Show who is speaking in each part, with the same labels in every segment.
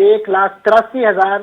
Speaker 1: 1,83,000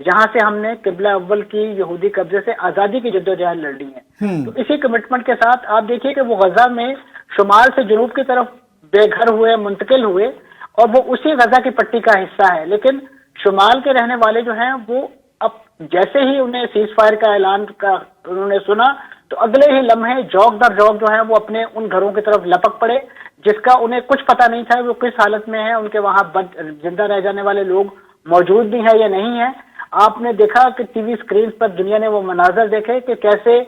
Speaker 1: جہاں سے ہم نے قبلہ اول کی یہودی قبضے سے آزادی کی جدوجہد لڑی ہے. تو اسی کمٹمنٹ کے ساتھ آپ دیکھیے کہ وہ غزہ میں شمال سے جنوب کی طرف بے گھر ہوئے، منتقل ہوئے، اور وہ اسی غزہ کی پٹی کا حصہ ہے. لیکن شمال کے رہنے والے جو ہیں وہ اب جیسے ہی انہیں سیز فائر کا اعلان کا انہوں نے سنا تو اگلے ہی لمحے جوک در جوک جو ہے وہ اپنے ان گھروں کی طرف لپک پڑے، جس کا انہیں کچھ پتہ نہیں تھا وہ کس حالت میں ہے، ان کے وہاں زندہ رہ جانے والے لوگ موجود بھی ہیں یا نہیں ہیں. آپ نے دیکھا کہ ٹی وی اسکرین پر دنیا نے وہ مناظر دیکھے کہ کیسے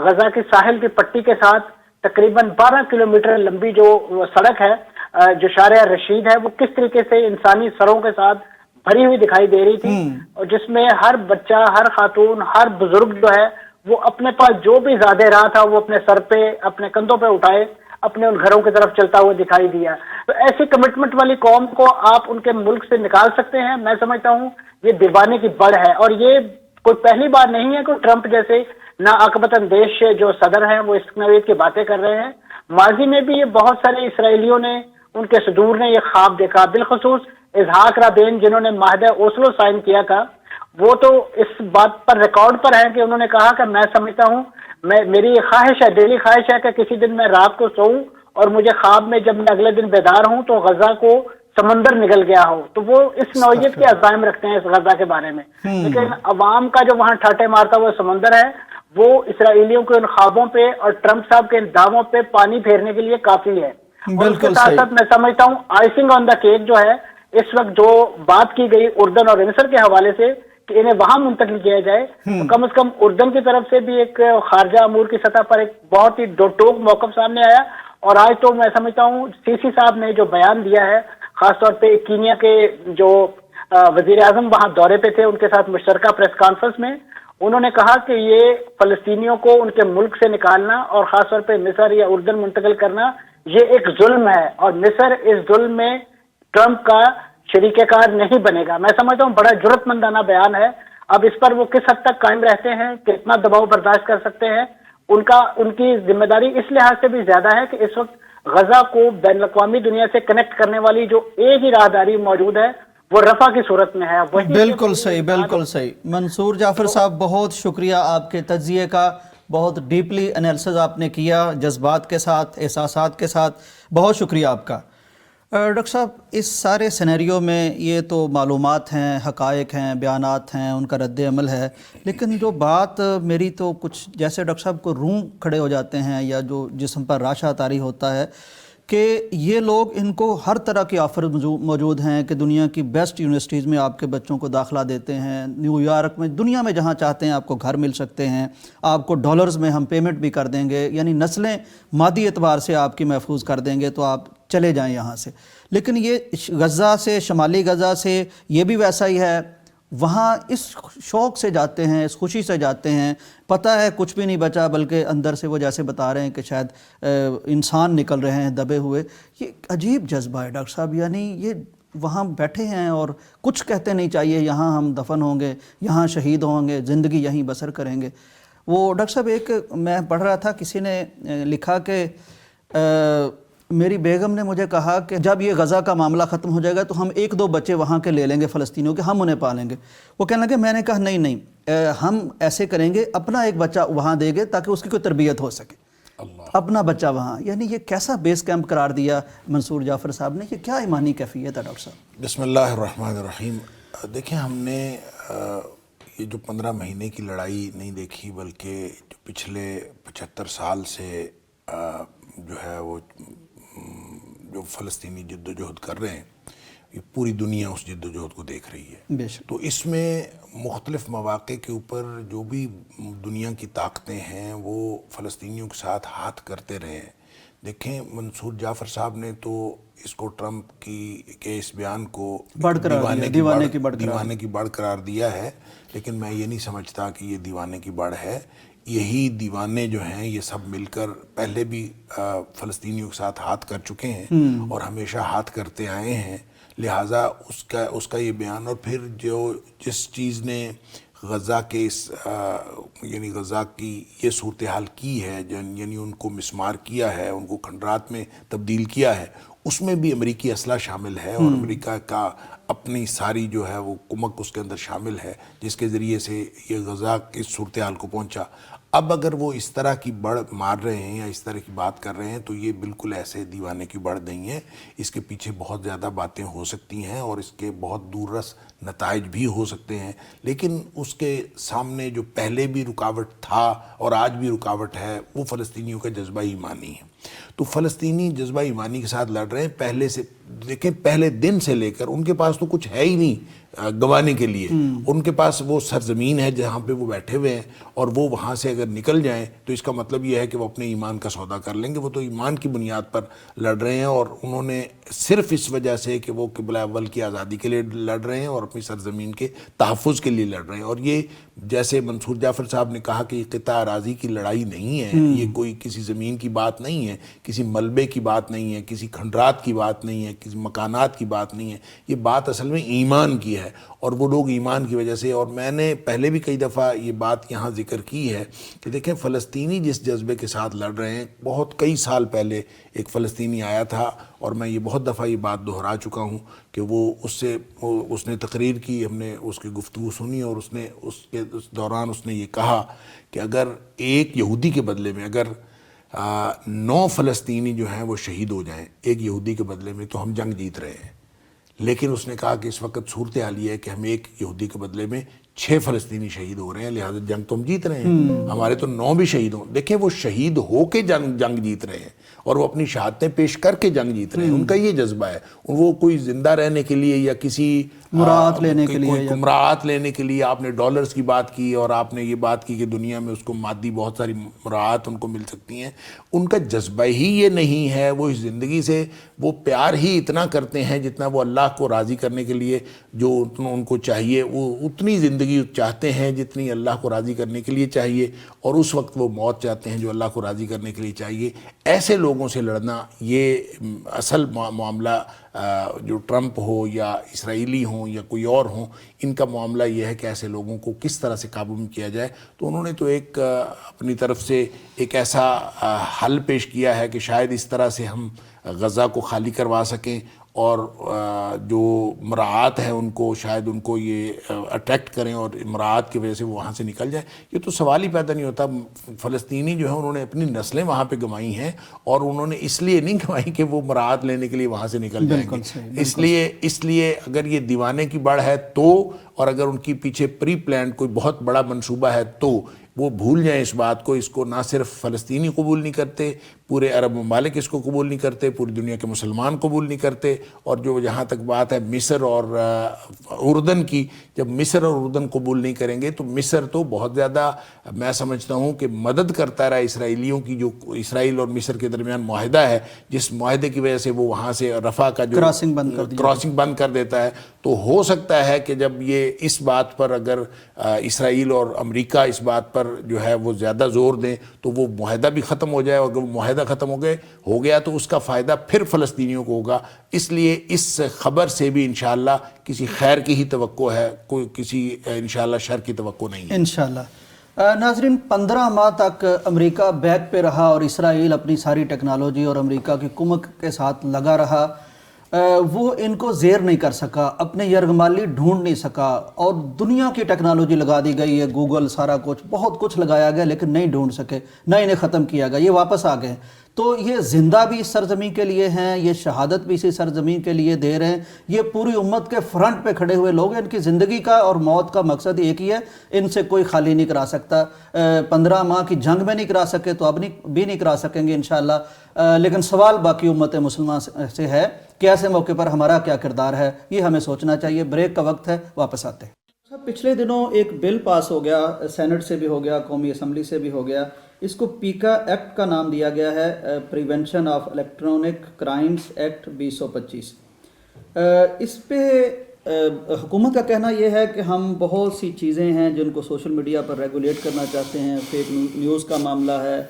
Speaker 1: غزہ کی ساحل کی پٹی کے ساتھ تقریباً 12 کلومیٹر لمبی جو سڑک ہے جو شارع رشید ہے وہ کس طریقے سے انسانی سروں کے ساتھ بھری ہوئی دکھائی دے رہی تھی، اور جس میں ہر بچہ، ہر خاتون، ہر بزرگ جو ہے وہ اپنے پاس جو بھی زیادہ رہا تھا وہ اپنے سر پہ، اپنے کندھوں پہ اٹھائے اپنے ان گھروں کی طرف چلتا ہوا دکھائی دیا. تو ایسی کمٹمنٹ والی قوم کو آپ ان کے ملک سے نکال سکتے ہیں؟ میں سمجھتا ہوں یہ دیوانے کی بڑھ ہے، اور یہ کوئی پہلی بار نہیں ہے کہ ٹرمپ جیسے ناعاقبت اندیش جو صدر ہیں وہ اس نوعیت کی باتیں کر رہے ہیں. ماضی میں بھی یہ بہت سارے اسرائیلیوں نے، ان کے صدور نے یہ خواب دیکھا، بالخصوص اسحاق رابین جنہوں نے معاہدہ اوسلو سائن کیا تھا، وہ تو اس بات پر ریکارڈ پر ہے کہ انہوں نے کہا کہ میں سمجھتا ہوں، میری یہ خواہش ہے، دلی خواہش ہے کہ کسی دن میں رات کو سوؤں اور مجھے خواب میں جب میں اگلے دن بیدار ہوں تو غزہ کو سمندر نگل گیا ہو. تو وہ اس نوعیت کے عزائم رکھتے ہیں اس غزہ کے بارے میں، لیکن عوام کا جو وہاں ٹھاٹے مارتا ہوا سمندر ہے وہ اسرائیلیوں کے ان خوابوں پہ اور ٹرمپ صاحب کے ان دعووں پہ پانی پھیرنے کے لیے کافی ہے. اور اس کے ساتھ ساتھ میں سمجھتا ہوں آئسنگ آن دا کیک جو ہے اس وقت جو بات کی گئی اردن اور مصر کے حوالے سے کہ انہیں وہاں منتقل کیا جائے، تو کم از کم اردن کی طرف سے بھی ایک خارجہ امور کی سطح پر ایک بہت ہی دو ٹوک موقف سامنے آیا. اور آج تو میں سمجھتا ہوں سی سی صاحب نے جو بیان دیا ہے، خاص طور پہ کینیا کے جو وزیر اعظم وہاں دورے پہ تھے ان کے ساتھ مشترکہ پریس کانفرنس میں انہوں نے کہا کہ یہ فلسطینیوں کو ان کے ملک سے نکالنا اور خاص طور پہ مصر یا اردن منتقل کرنا یہ ایک ظلم ہے، اور مصر اس ظلم میں ٹرمپ کا شریک کار نہیں بنے گا. میں سمجھتا ہوں بڑا جرأت مندانہ بیان ہے. اب اس پر وہ کس حد تک قائم رہتے ہیں، کتنا دباؤ برداشت کر سکتے ہیں، ان کی ذمہ داری اس لحاظ سے بھی زیادہ ہے کہ اس وقت غزہ کو بین الاقوامی دنیا سے کنیکٹ کرنے والی جو ایک ہی راہداری موجود ہے وہ رفح کی صورت میں ہے.
Speaker 2: بالکل صحیح، بالکل صحیح. منصور جعفر صاحب بہت شکریہ آپ کے تجزیے کا، بہت ڈیپلی انالیسز آپ نے کیا، جذبات کے ساتھ، احساسات کے ساتھ، بہت شکریہ آپ کا. ڈاکٹر صاحب اس سارے سینیریو میں یہ تو معلومات ہیں، حقائق ہیں، بیانات ہیں، ان کا رد عمل ہے، لیکن جو بات میری تو کچھ جیسے ڈاکٹر صاحب کو روم کھڑے ہو جاتے ہیں یا جو جسم پر راشا طاری ہوتا ہے کہ یہ لوگ، ان کو ہر طرح کی آفر موجود ہیں کہ دنیا کی بیسٹ یونیورسٹیز میں آپ کے بچوں کو داخلہ دیتے ہیں، نیو یارک میں، دنیا میں جہاں چاہتے ہیں آپ کو گھر مل سکتے ہیں، آپ کو ڈالرز میں ہم پیمنٹ بھی کر دیں گے، یعنی نسلیں مادی اعتبار سے آپ کی محفوظ کر دیں گے تو آپ چلے جائیں یہاں سے. لیکن یہ غزہ سے، شمالی غزہ سے یہ بھی ویسا ہی ہے، وہاں اس شوق سے جاتے ہیں، اس خوشی سے جاتے ہیں، پتہ ہے کچھ بھی نہیں بچا، بلکہ اندر سے وہ جیسے بتا رہے ہیں کہ شاید انسان نکل رہے ہیں دبے ہوئے. یہ عجیب جذبہ ہے ڈاکٹر صاحب، یعنی یہ وہاں بیٹھے ہیں اور کچھ کہتے نہیں چاہیے، یہاں ہم دفن ہوں گے، یہاں شہید ہوں گے، زندگی یہیں بسر کریں گے. وہ ڈاکٹر صاحب ایک میں پڑھ رہا تھا، کسی نے لکھا کہ میری بیگم نے مجھے کہا کہ جب یہ غزہ کا معاملہ ختم ہو جائے گا تو ہم 1-2 بچے وہاں کے لے لیں گے فلسطینیوں کے، ہم انہیں پالیں گے. وہ کہنے لگے، میں نے کہا نہیں، ہم ایسے کریں گے، اپنا ایک بچہ وہاں دے گے تاکہ اس کی کوئی تربیت ہو سکے، اپنا بچہ وہاں. یعنی یہ کیسا بیس کیمپ قرار دیا منصور جعفر صاحب نے، یہ کیا ایمانی کیفیت ہے ڈاکٹر صاحب؟
Speaker 3: بسم اللہ الرحمن الرحیم. دیکھیں ہم نے یہ جو 15 مہینے کی لڑائی نہیں دیکھی، بلکہ جو پچھلے 75 سال سے جو ہے وہ جو فلسطینی جد و جہد کر رہے ہیں، یہ پوری دنیا اس جد و جہد کو دیکھ رہی ہے.
Speaker 2: بے شک.
Speaker 3: تو اس میں مختلف مواقع کے اوپر جو بھی دنیا کی طاقتیں ہیں وہ فلسطینیوں کے ساتھ ہاتھ کرتے رہے ہیں. دیکھیں منصور جعفر صاحب نے تو اس کو ٹرمپ کے اس بیان کو دیوانے کی بڑھ قرار دیا ہے، لیکن میں یہ نہیں سمجھتا کہ یہ دیوانے کی بڑھ ہے. یہی دیوانے جو ہیں یہ سب مل کر پہلے بھی فلسطینیوں کے ساتھ ہاتھ کر چکے ہیں اور ہمیشہ ہاتھ کرتے آئے ہیں. لہٰذا اس کا یہ بیان، اور پھر جس چیز نے غزہ کے یعنی غزہ کی یہ صورتحال کی ہے، یعنی ان کو مسمار کیا ہے، ان کو کھنڈرات میں تبدیل کیا ہے، اس میں بھی امریکی اسلحہ شامل ہے اور امریکہ کا اپنی ساری جو ہے وہ کمک اس کے اندر شامل ہے جس کے ذریعے سے یہ غزہ کی صورتحال کو پہنچا. اب اگر وہ اس طرح کی بڑھ مار رہے ہیں یا اس طرح کی بات کر رہے ہیں تو یہ بالکل ایسے دیوانے کی بڑھ نہیں ہے. اس کے پیچھے بہت زیادہ باتیں ہو سکتی ہیں اور اس کے بہت دور رس نتائج بھی ہو سکتے ہیں, لیکن اس کے سامنے جو پہلے بھی رکاوٹ تھا اور آج بھی رکاوٹ ہے وہ فلسطینیوں کا جذبہ ایمانی ہے. تو فلسطینی جذبہ ایمانی کے ساتھ لڑ رہے ہیں. پہلے سے دیکھیں, پہلے دن سے لے کر ان کے پاس تو کچھ ہے ہی نہیں گوانے کے لیے. ان کے پاس وہ سرزمین ہے جہاں پہ وہ بیٹھے ہوئے ہیں اور وہ وہاں سے اگر نکل جائیں تو اس کا مطلب یہ ہے کہ وہ اپنے ایمان کا سودا کر لیں گے. وہ تو ایمان کی بنیاد پر لڑ رہے ہیں اور انہوں نے صرف اس وجہ سے کہ وہ قبلہ اول کی آزادی کے لیے لڑ رہے ہیں اور اپنی سرزمین کے تحفظ کے لیے لڑ رہے ہیں. اور یہ جیسے منصور جعفر صاحب نے کہا کہ یہ قطع اراضی کی لڑائی نہیں ہے, یہ کوئی کسی زمین کی بات نہیں ہے, کسی ملبے کی بات نہیں ہے, کسی کھنڈرات کی بات نہیں ہے, کسی مکانات کی بات نہیں ہے. یہ بات اصل میں ایمان کی ہے اور وہ لوگ ایمان کی وجہ سے. اور میں نے پہلے بھی کئی دفعہ یہ بات یہاں ذکر کی ہے کہ دیکھیں فلسطینی جس جذبے کے ساتھ لڑ رہے ہیں, بہت کئی سال پہلے ایک فلسطینی آیا تھا اور میں یہ بہت دفعہ یہ بات دہرا چکا ہوں کہ وہ اس نے تقریر کی, ہم نے اس کی گفتگو سنی اور اس دوران اس نے یہ کہا کہ اگر ایک یہودی کے بدلے میں اگر 9 فلسطینی جو ہیں وہ شہید ہو جائیں ایک یہودی کے بدلے میں تو ہم جنگ جیت رہے ہیں. لیکن اس نے کہا کہ اس وقت صورتحال یہ ہے کہ ہم ایک یہودی کے بدلے میں 6 فلسطینی شہید ہو رہے ہیں, لہٰذا جنگ تو ہم جیت رہے ہیں, ہمارے تو 9 بھی شہید ہوں. دیکھیں وہ شہید ہو کے جنگ جیت رہے ہیں اور وہ اپنی شہادتیں پیش کر کے جنگ جیت رہے ہیں. ان کا یہ جذبہ ہے. وہ کوئی زندہ رہنے کے لیے یا کسی
Speaker 2: مراعات لینے کے لیے
Speaker 3: مراعات لینے کے لیے, آپ نے ڈالرز کی بات کی اور آپ نے یہ بات کی کہ دنیا میں اس کو مادی بہت ساری مراعات ان کو مل سکتی ہیں, ان کا جذبہ ہی یہ نہیں ہے. وہ اس زندگی سے وہ پیار ہی اتنا کرتے ہیں جتنا وہ اللہ کو راضی کرنے کے لیے جو ان کو چاہیے, وہ اتنی زندگی چاہتے ہیں جتنی اللہ کو راضی کرنے کے لیے چاہیے, اور اس وقت وہ موت چاہتے ہیں جو اللہ کو راضی کرنے کے لیے چاہیے. ایسے لوگوں سے لڑنا یہ اصل معاملہ جو ٹرمپ ہو یا اسرائیلی ہوں یا کوئی اور ہوں, ان کا معاملہ یہ ہے کہ ایسے لوگوں کو کس طرح سے قابو میں کیا جائے. تو انہوں نے تو ایک اپنی طرف سے ایک ایسا حل پیش کیا ہے کہ شاید اس طرح سے ہم غزہ کو خالی کروا سکیں اور جو مراعات ہیں ان کو شاید ان کو یہ اٹریکٹ کریں اور مراعات کی وجہ سے وہ وہاں سے نکل جائیں. یہ تو سوال ہی پیدا نہیں ہوتا. فلسطینی جو ہیں انہوں نے اپنی نسلیں وہاں پہ گنوائی ہیں اور انہوں نے اس لیے نہیں گنوائی کہ وہ مراعات لینے کے لیے وہاں سے نکل جائیں گے. اس لیے اگر یہ دیوانے کی بڑھ ہے تو, اور اگر ان کی پیچھے پری پلانڈ کوئی بہت بڑا منصوبہ ہے تو وہ بھول جائیں اس بات کو. اس کو نہ صرف فلسطینی قبول نہیں کرتے, پورے عرب ممالک اس کو قبول نہیں کرتے, پوری دنیا کے مسلمان قبول نہیں کرتے. اور جو جہاں تک بات ہے مصر اور اردن کی, جب مصر اور اردن قبول نہیں کریں گے تو مصر تو بہت زیادہ میں سمجھتا ہوں کہ مدد کرتا رہا اسرائیلیوں کی, جو اسرائیل اور مصر کے درمیان معاہدہ ہے, جس معاہدے کی وجہ سے وہ وہاں سے رفح کا جو کراسنگ بند کر دیتا ہے. تو ہو سکتا ہے کہ جب یہ اس بات پر اگر اسرائیل اور امریکہ اس بات پر جو ہے وہ زیادہ زور دیں تو وہ معاہدہ بھی ختم ہو جائے, اور اگر وہ معاہدہ ختم ہو گیا تو اس کا فائدہ پھر فلسطینیوں کو ہوگا. اس لیے اس خبر سے بھی انشاءاللہ کسی خیر کی ہی توقع ہے, کوئی کسی انشاءاللہ شر کی توقع نہیں ہے
Speaker 2: انشاءاللہ. ناظرین, 15 ماہ تک امریکہ بیک پہ رہا اور اسرائیل اپنی ساری ٹیکنالوجی اور امریکہ کی کمک کے ساتھ لگا رہا. وہ ان کو زیر نہیں کر سکا, اپنے یرغمالی ڈھونڈ نہیں سکا, اور دنیا کی ٹیکنالوجی لگا دی گئی ہے, گوگل سارا کچھ بہت کچھ لگایا گیا لیکن نہیں ڈھونڈ سکے, نہ انہیں ختم کیا گیا. یہ واپس آ گئے. تو یہ زندہ بھی اس سرزمین کے لیے ہیں, یہ شہادت بھی اسی سرزمین کے لیے دے رہے ہیں. یہ پوری امت کے فرنٹ پہ کھڑے ہوئے لوگ ہیں. ان کی زندگی کا اور موت کا مقصد ایک ہی ہے, ان سے کوئی خالی نہیں کرا سکتا. 15 ماہ کی جنگ میں نہیں کرا سکے تو اب بھی نہیں کرا سکیں گے انشاءاللہ. لیکن سوال باقی امت مسلمان سے ہے کہ ایسے موقع پر ہمارا کیا کردار ہے, یہ ہمیں سوچنا چاہیے. بریک کا وقت ہے, واپس آتے ہیں. پچھلے دنوں ایک بل پاس ہو گیا, سینٹ سے بھی ہو گیا, قومی اسمبلی سے بھی ہو گیا. اس کو پیکا ایکٹ کا نام دیا گیا ہے, prevention of electronic crimes act 2025. اس پہ حکومت کا کہنا یہ ہے کہ ہم بہت سی چیزیں ہیں جن کو سوشل میڈیا پر ریگولیٹ کرنا چاہتے ہیں. فیک نیوز کا معاملہ ہے,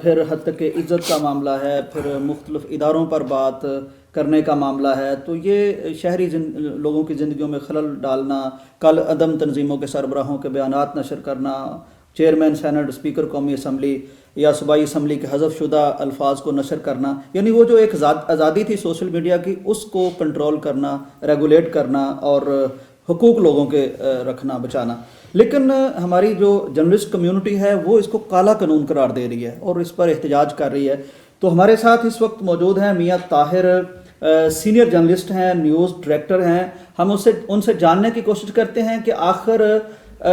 Speaker 2: پھر حد تک کہ عزت کا معاملہ ہے, پھر مختلف اداروں پر بات کرنے کا معاملہ ہے. تو یہ شہری لوگوں کی زندگیوں میں خلل ڈالنا, کل عدم تنظیموں کے سربراہوں کے بیانات نشر کرنا, چیئرمین سینٹ, اسپیکر قومی اسمبلی, یا صوبائی اسمبلی کے حذف شدہ الفاظ کو نشر کرنا، یعنی وہ جو ایک آزادی تھی سوشل میڈیا کی، اس کو کنٹرول کرنا، ریگولیٹ کرنا اور حقوق لوگوں کے رکھنا، بچانا. لیکن ہماری جو جرنلسٹ کمیونٹی ہے وہ اس کو کالا قانون قرار دے رہی ہے اور اس پر احتجاج کر رہی ہے. تو ہمارے ساتھ اس وقت موجود ہیں میاں طاہر، سینئر جرنلسٹ ہیں، نیوز ڈائریکٹر ہیں. ہم ان سے جاننے کی کوشش کرتے ہیں کہ آخر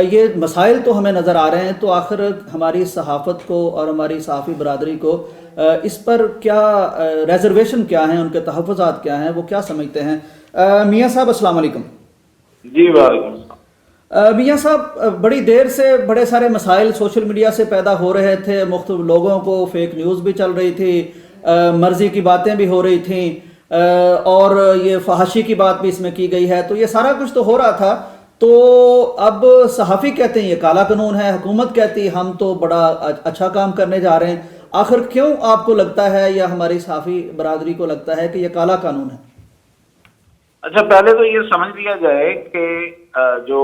Speaker 2: یہ مسائل تو ہمیں نظر آ رہے ہیں، تو آخر ہماری صحافت کو اور ہماری صحافی برادری کو اس پر کیا ریزرویشن کیا ہیں، ان کے تحفظات کیا ہیں، وہ کیا سمجھتے ہیں. میاں صاحب السلام علیکم.
Speaker 4: جی وعلیکم السلام.
Speaker 2: میاں صاحب، بڑی دیر سے بڑے سارے مسائل سوشل میڈیا سے پیدا ہو رہے تھے، مختلف لوگوں کو فیک نیوز بھی چل رہی تھی، مرضی کی باتیں بھی ہو رہی تھیں، اور یہ فحاشی کی بات بھی اس میں کی گئی ہے. تو یہ سارا کچھ تو ہو رہا تھا. تو اب صحافی کہتے ہیں یہ کالا قانون ہے، حکومت کہتی ہم تو بڑا اچھا کام کرنے جا رہے ہیں. آخر کیوں آپ کو لگتا ہے یا ہماری صحافی برادری کو لگتا ہے کہ یہ کالا قانون ہے؟
Speaker 4: اچھا، پہلے تو یہ سمجھ لیا جائے کہ جو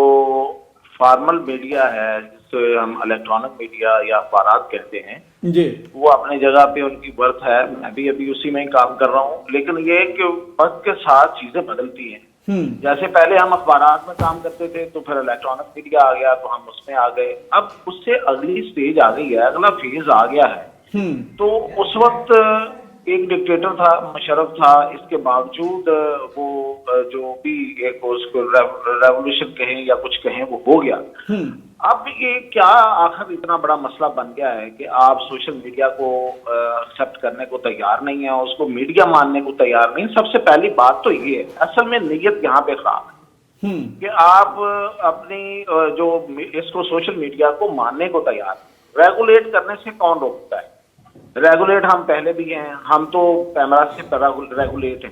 Speaker 4: فارمل میڈیا ہے، جس سے ہم الیکٹرانک میڈیا یا اخبارات کہتے ہیں
Speaker 2: جی،
Speaker 4: وہ اپنی جگہ پہ ان کی برتھ ہے. میں بھی ابھی اسی میں ہی کام کر رہا ہوں. لیکن یہ کہ وقت کے ساتھ چیزیں بدلتی ہیں. جیسے پہلے ہم اخبارات میں کام کرتے تھے تو پھر الیکٹرانک میڈیا آ گیا تو ہم اس میں آ گئے. اب اس سے اگلی سٹیج آ گئی ہے، اگلا فیز آ گیا ہے. تو اس وقت ایک ڈکٹیٹر تھا، مشرف تھا، اس کے باوجود وہ جو بھی ایک اس کو ریولوشن کہیں یا کچھ کہیں وہ ہو گیا. اب یہ کیا آخر اتنا بڑا مسئلہ بن گیا ہے کہ آپ سوشل میڈیا کو ایکسپٹ کرنے کو تیار نہیں ہیں، اس کو میڈیا ماننے کو تیار نہیں. سب سے پہلی بات تو یہ ہے، اصل میں نیت یہاں پہ خراب ہے کہ آپ اپنی جو اس کو سوشل میڈیا کو ماننے کو تیار. ریگولیٹ کرنے سے کون روکتا ہے؟ ریگولیٹ ہم پہلے بھی ہیں، ہم تو پیمرا سے ریگولیٹ ہیں.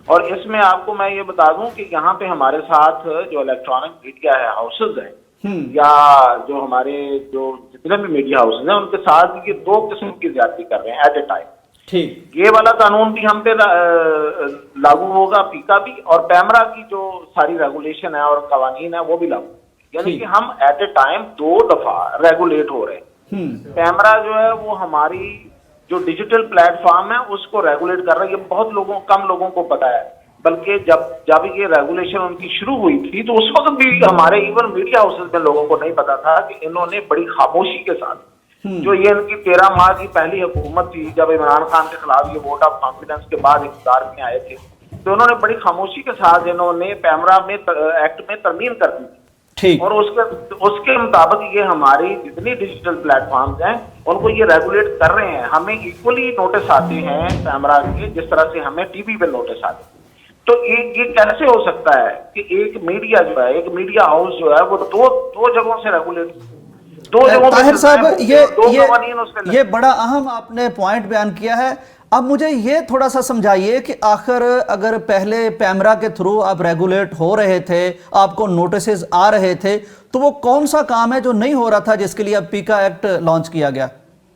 Speaker 4: اور اس میں آپ کو میں یہ بتا دوں کہ یہاں پہ ہمارے ساتھ جو الیکٹرانک میڈیا ہے ہاؤسز ہیں یا جو ہمارے جو جتنے بھی میڈیا ہاؤسز ہیں ان کے ساتھ یہ دو قسم کی زیادتی کر رہے ہیں ایٹ اے ٹائم. یہ والا قانون بھی ہم پہ لاگو ہوگا، پیکا بھی، اور پیمرا کی جو ساری ریگولیشن ہے اور قوانین ہے وہ بھی لاگو. یعنی کہ ہم ایٹ اے ٹائم دو دفعہ ریگولیٹ ہو رہے ہیں. پیمرا جو ہے وہ ہماری جو ڈیجیٹل پلیٹ فارم ہے اس کو ریگولیٹ کر رہا ہے. یہ بہت کم لوگوں کو پتا ہے. بلکہ جب یہ ریگولیشن ان کی شروع ہوئی تھی تو اس وقت بھی ہمارے ایون میڈیا ہاؤسز میں لوگوں کو نہیں پتا تھا کہ انہوں نے بڑی خاموشی کے ساتھ، جو یہ ان کی 13 ماہ کی پہلی حکومت تھی جب عمران خان کے خلاف یہ ووٹ آف کانفیڈنس کے بعد اقتدار میں آئے تھے، تو انہوں نے بڑی خاموشی کے ساتھ انہوں نے پیمرا میں ایکٹ میں ترمیم کر دی. اور اس کے مطابق یہ ہماری جتنی ڈیجیٹل پلیٹ فارمز ہیں ان کو یہ ریگولیٹ کر رہے ہیں. ہمیں ایکولی نوٹس آتے ہیں پیمرا کے جس طرح سے ہمیں ٹی وی پہ نوٹس آتے ہیں. تو یہ کیسے ہو سکتا ہے کہ ایک میڈیا جو ہے، ایک میڈیا ہاؤس جو ہے وہ دو جگہوں سے ریگولیٹ، دو جگہوں. طاہر
Speaker 2: صاحب، یہ بڑا اہم آپ نے پوائنٹ بیان کیا ہے. اب مجھے یہ تھوڑا سا سمجھائیے کہ آخر اگر پہلے پیمرا کے تھرو آپ ریگولیٹ ہو رہے تھے، آپ کو نوٹسز آ رہے تھے، تو وہ کون سا کام ہے جو نہیں ہو رہا تھا جس کے لیے اب پیکا ایکٹ لانچ کیا گیا؟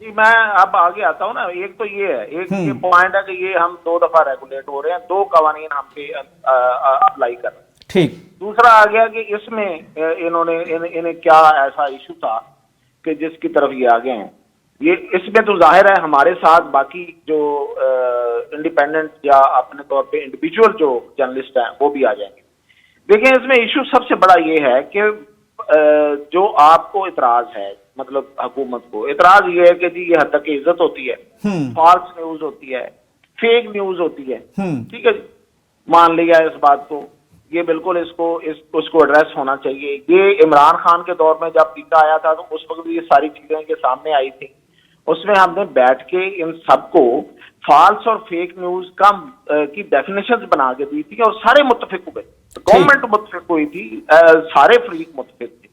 Speaker 4: جی میں اب آگے آتا ہوں نا. ایک تو یہ ہے، ایک یہ پوائنٹ ہے کہ یہ ہم دو دفعہ ریگولیٹ ہو رہے ہیں، دو قوانین ہم پہ اپلائی کر رہے ہیں.
Speaker 2: ٹھیک.
Speaker 4: دوسرا آ گیا کہ اس میں انہیں کیا ایسا ایشو تھا کہ جس کی طرف یہ آگے ہیں. یہ اس میں تو ظاہر ہے ہمارے ساتھ باقی جو انڈیپینڈنٹ یا اپنے طور پہ انڈیویجول جو جرنلسٹ ہیں وہ بھی آ جائیں گے. دیکھیں اس میں ایشو سب سے بڑا یہ ہے کہ جو آپ کو اعتراض ہے، مطلب حکومت کو اعتراض یہ ہے کہ جی یہ حد تک عزت ہوتی ہے، فالس نیوز ہوتی ہے، فیک نیوز ہوتی ہے. ٹھیک ہے جی، مان لیا اس بات کو. یہ بالکل اس کو ایڈریس ہونا چاہیے. یہ عمران خان کے دور میں جب پیکا آیا تھا تو اس وقت یہ ساری چیزیں کے سامنے آئی تھی. اس میں ہم نے بیٹھ کے ان سب کو فالس اور فیک نیوز کی ڈیفینیشنز بنا کے دی تھی اور سارے متفق ہوئے. گورنمنٹ متفق ہوئی تھی، سارے فریق متفق تھے.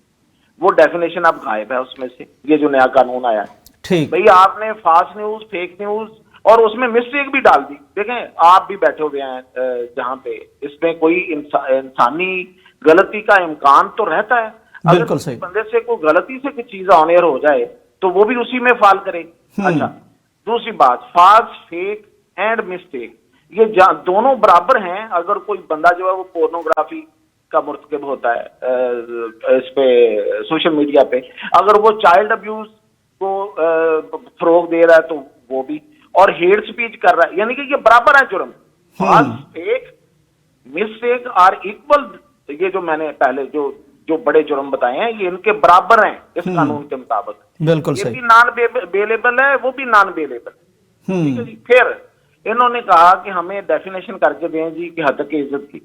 Speaker 4: وہ ڈیفینیشن اب غائب ہے اس میں سے. یہ جو نیا قانون آیا ہے، بھئی آپ نے فالس نیوز، فیک نیوز اور اس میں مسٹیک بھی ڈال دی. دیکھیں آپ بھی بیٹھے ہوئے ہیں جہاں پہ اس میں کوئی انسانی غلطی کا امکان تو رہتا ہے.
Speaker 2: بالکل صحیح.
Speaker 4: بندے سے کوئی غلطی سے کوئی چیز آن ایئر ہو جائے تو وہ بھی اسی میں فال کرے. اچھا، دوسری بات، فالس، فیک اینڈ مسٹیک یہ دونوں برابر ہیں. اگر کوئی بندہ جو ہے وہ پورنوگرافی کا مرتکب ہوتا ہے اس پہ سوشل میڈیا پہ، اگر وہ چائلڈ ابیوز کو فروغ دے رہا ہے تو وہ بھی, اور ہیٹ سپیچ کر رہا ہے, یعنی کہ یہ برابر ہے جرم. ایک مسٹیک آر ایکول, یہ جو میں نے پہلے جو بڑے جرم بتائے ہیں یہ ان کے برابر ہیں اس قانون کے مطابق.
Speaker 2: بالکل
Speaker 4: یہ
Speaker 2: صحیح.
Speaker 4: بھی نان بیلیبل ہے, وہ بھی نان بیلیبل. ٹھیک ہے جی. پھر انہوں نے کہا کہ ہمیں ڈیفینیشن کر کے دیں جی کہ حد کی عزت کی.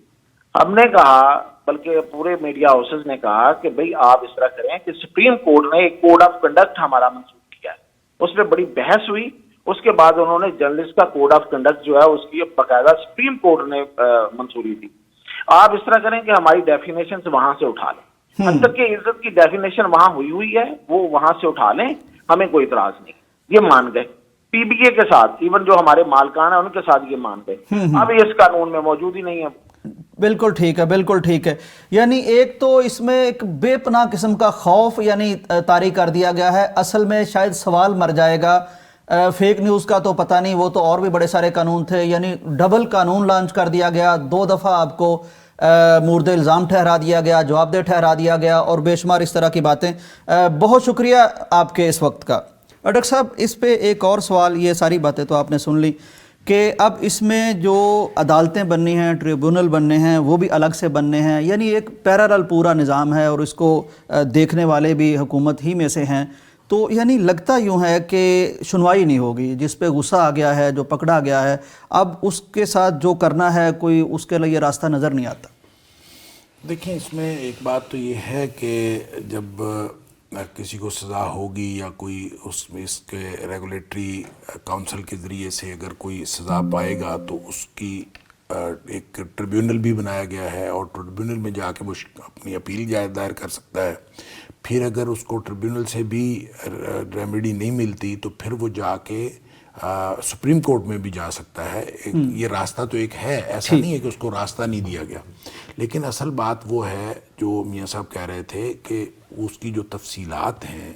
Speaker 4: ہم نے کہا, بلکہ پورے میڈیا ہاؤسز نے کہا کہ بھئی آپ اس طرح کریں کہ سپریم کورٹ نے ایک کوڈ آف کنڈکٹ ہمارا منسوخ کیا ہے, اس پہ بڑی بحث ہوئی. اس کے بعد انہوں نے جرنلسٹ کا کوڈ آف کنڈکٹ جو ہے اس کی باقاعدہ سپریم کورٹ نے منظوری دی. آپ اس طرح کریں کہ ہماری ڈیفینیشن وہاں سے اٹھا لیں, حد تک کہ عزت کی ڈیفینیشن وہاں ہوئی ہے, وہ وہاں سے اٹھا لیں, ہمیں کوئی اعتراض نہیں. یہ مان گئے. پی بی اے کے ساتھ, ایون جو ہمارے مالکان ہیں ان کے ساتھ یہ مان گئے. اب اس قانون میں موجود ہی نہیں ہے.
Speaker 2: بالکل ٹھیک ہے, بالکل ٹھیک ہے. یعنی ایک تو اس میں ایک بے پناہ قسم کا خوف یعنی طاری کر دیا گیا ہے. اصل میں شاید سوال مر جائے گا. فیک نیوز کا تو پتہ نہیں, وہ تو اور بھی بڑے سارے قانون تھے. یعنی ڈبل قانون لانچ کر دیا گیا, 2 دفعہ آپ کو مورد الزام ٹھہرا دیا گیا, جواب دہ ٹھہرا دیا گیا, اور بے شمار اس طرح کی باتیں. بہت شکریہ آپ کے اس وقت کا. ڈاکٹر صاحب, اس پہ ایک اور سوال, یہ ساری باتیں تو آپ نے سن لی کہ اب اس میں جو عدالتیں بننی ہیں, ٹریبونل بننے ہیں, وہ بھی الگ سے بننے ہیں. یعنی ایک پیرالل پورا نظام ہے اور اس کو دیکھنے والے بھی حکومت ہی میں سے ہیں. تو یعنی لگتا یوں ہے کہ سنوائی نہیں ہوگی. جس پہ غصہ آ گیا ہے, جو پکڑا گیا ہے, اب اس کے ساتھ جو کرنا ہے کوئی اس کے لیے راستہ نظر نہیں آتا.
Speaker 3: دیکھیں, اس میں ایک بات تو یہ ہے کہ جب کسی کو سزا ہوگی یا کوئی اس کے ریگولیٹری کونسل کے ذریعے سے اگر کوئی سزا پائے گا تو اس کی ایک ٹریبیونل بھی بنایا گیا ہے, اور ٹریبیونل میں جا کے وہ اپنی اپیل دائر کر سکتا ہے. پھر اگر اس کو ٹریبیونل سے بھی ریمیڈی نہیں ملتی تو پھر وہ جا کے سپریم کورٹ میں بھی جا سکتا ہے. یہ راستہ تو ایک ہے, ایسا نہیں ہے کہ اس کو راستہ نہیں دیا گیا. لیکن اصل بات وہ ہے جو میاں صاحب کہہ رہے تھے کہ اس کی جو تفصیلات ہیں,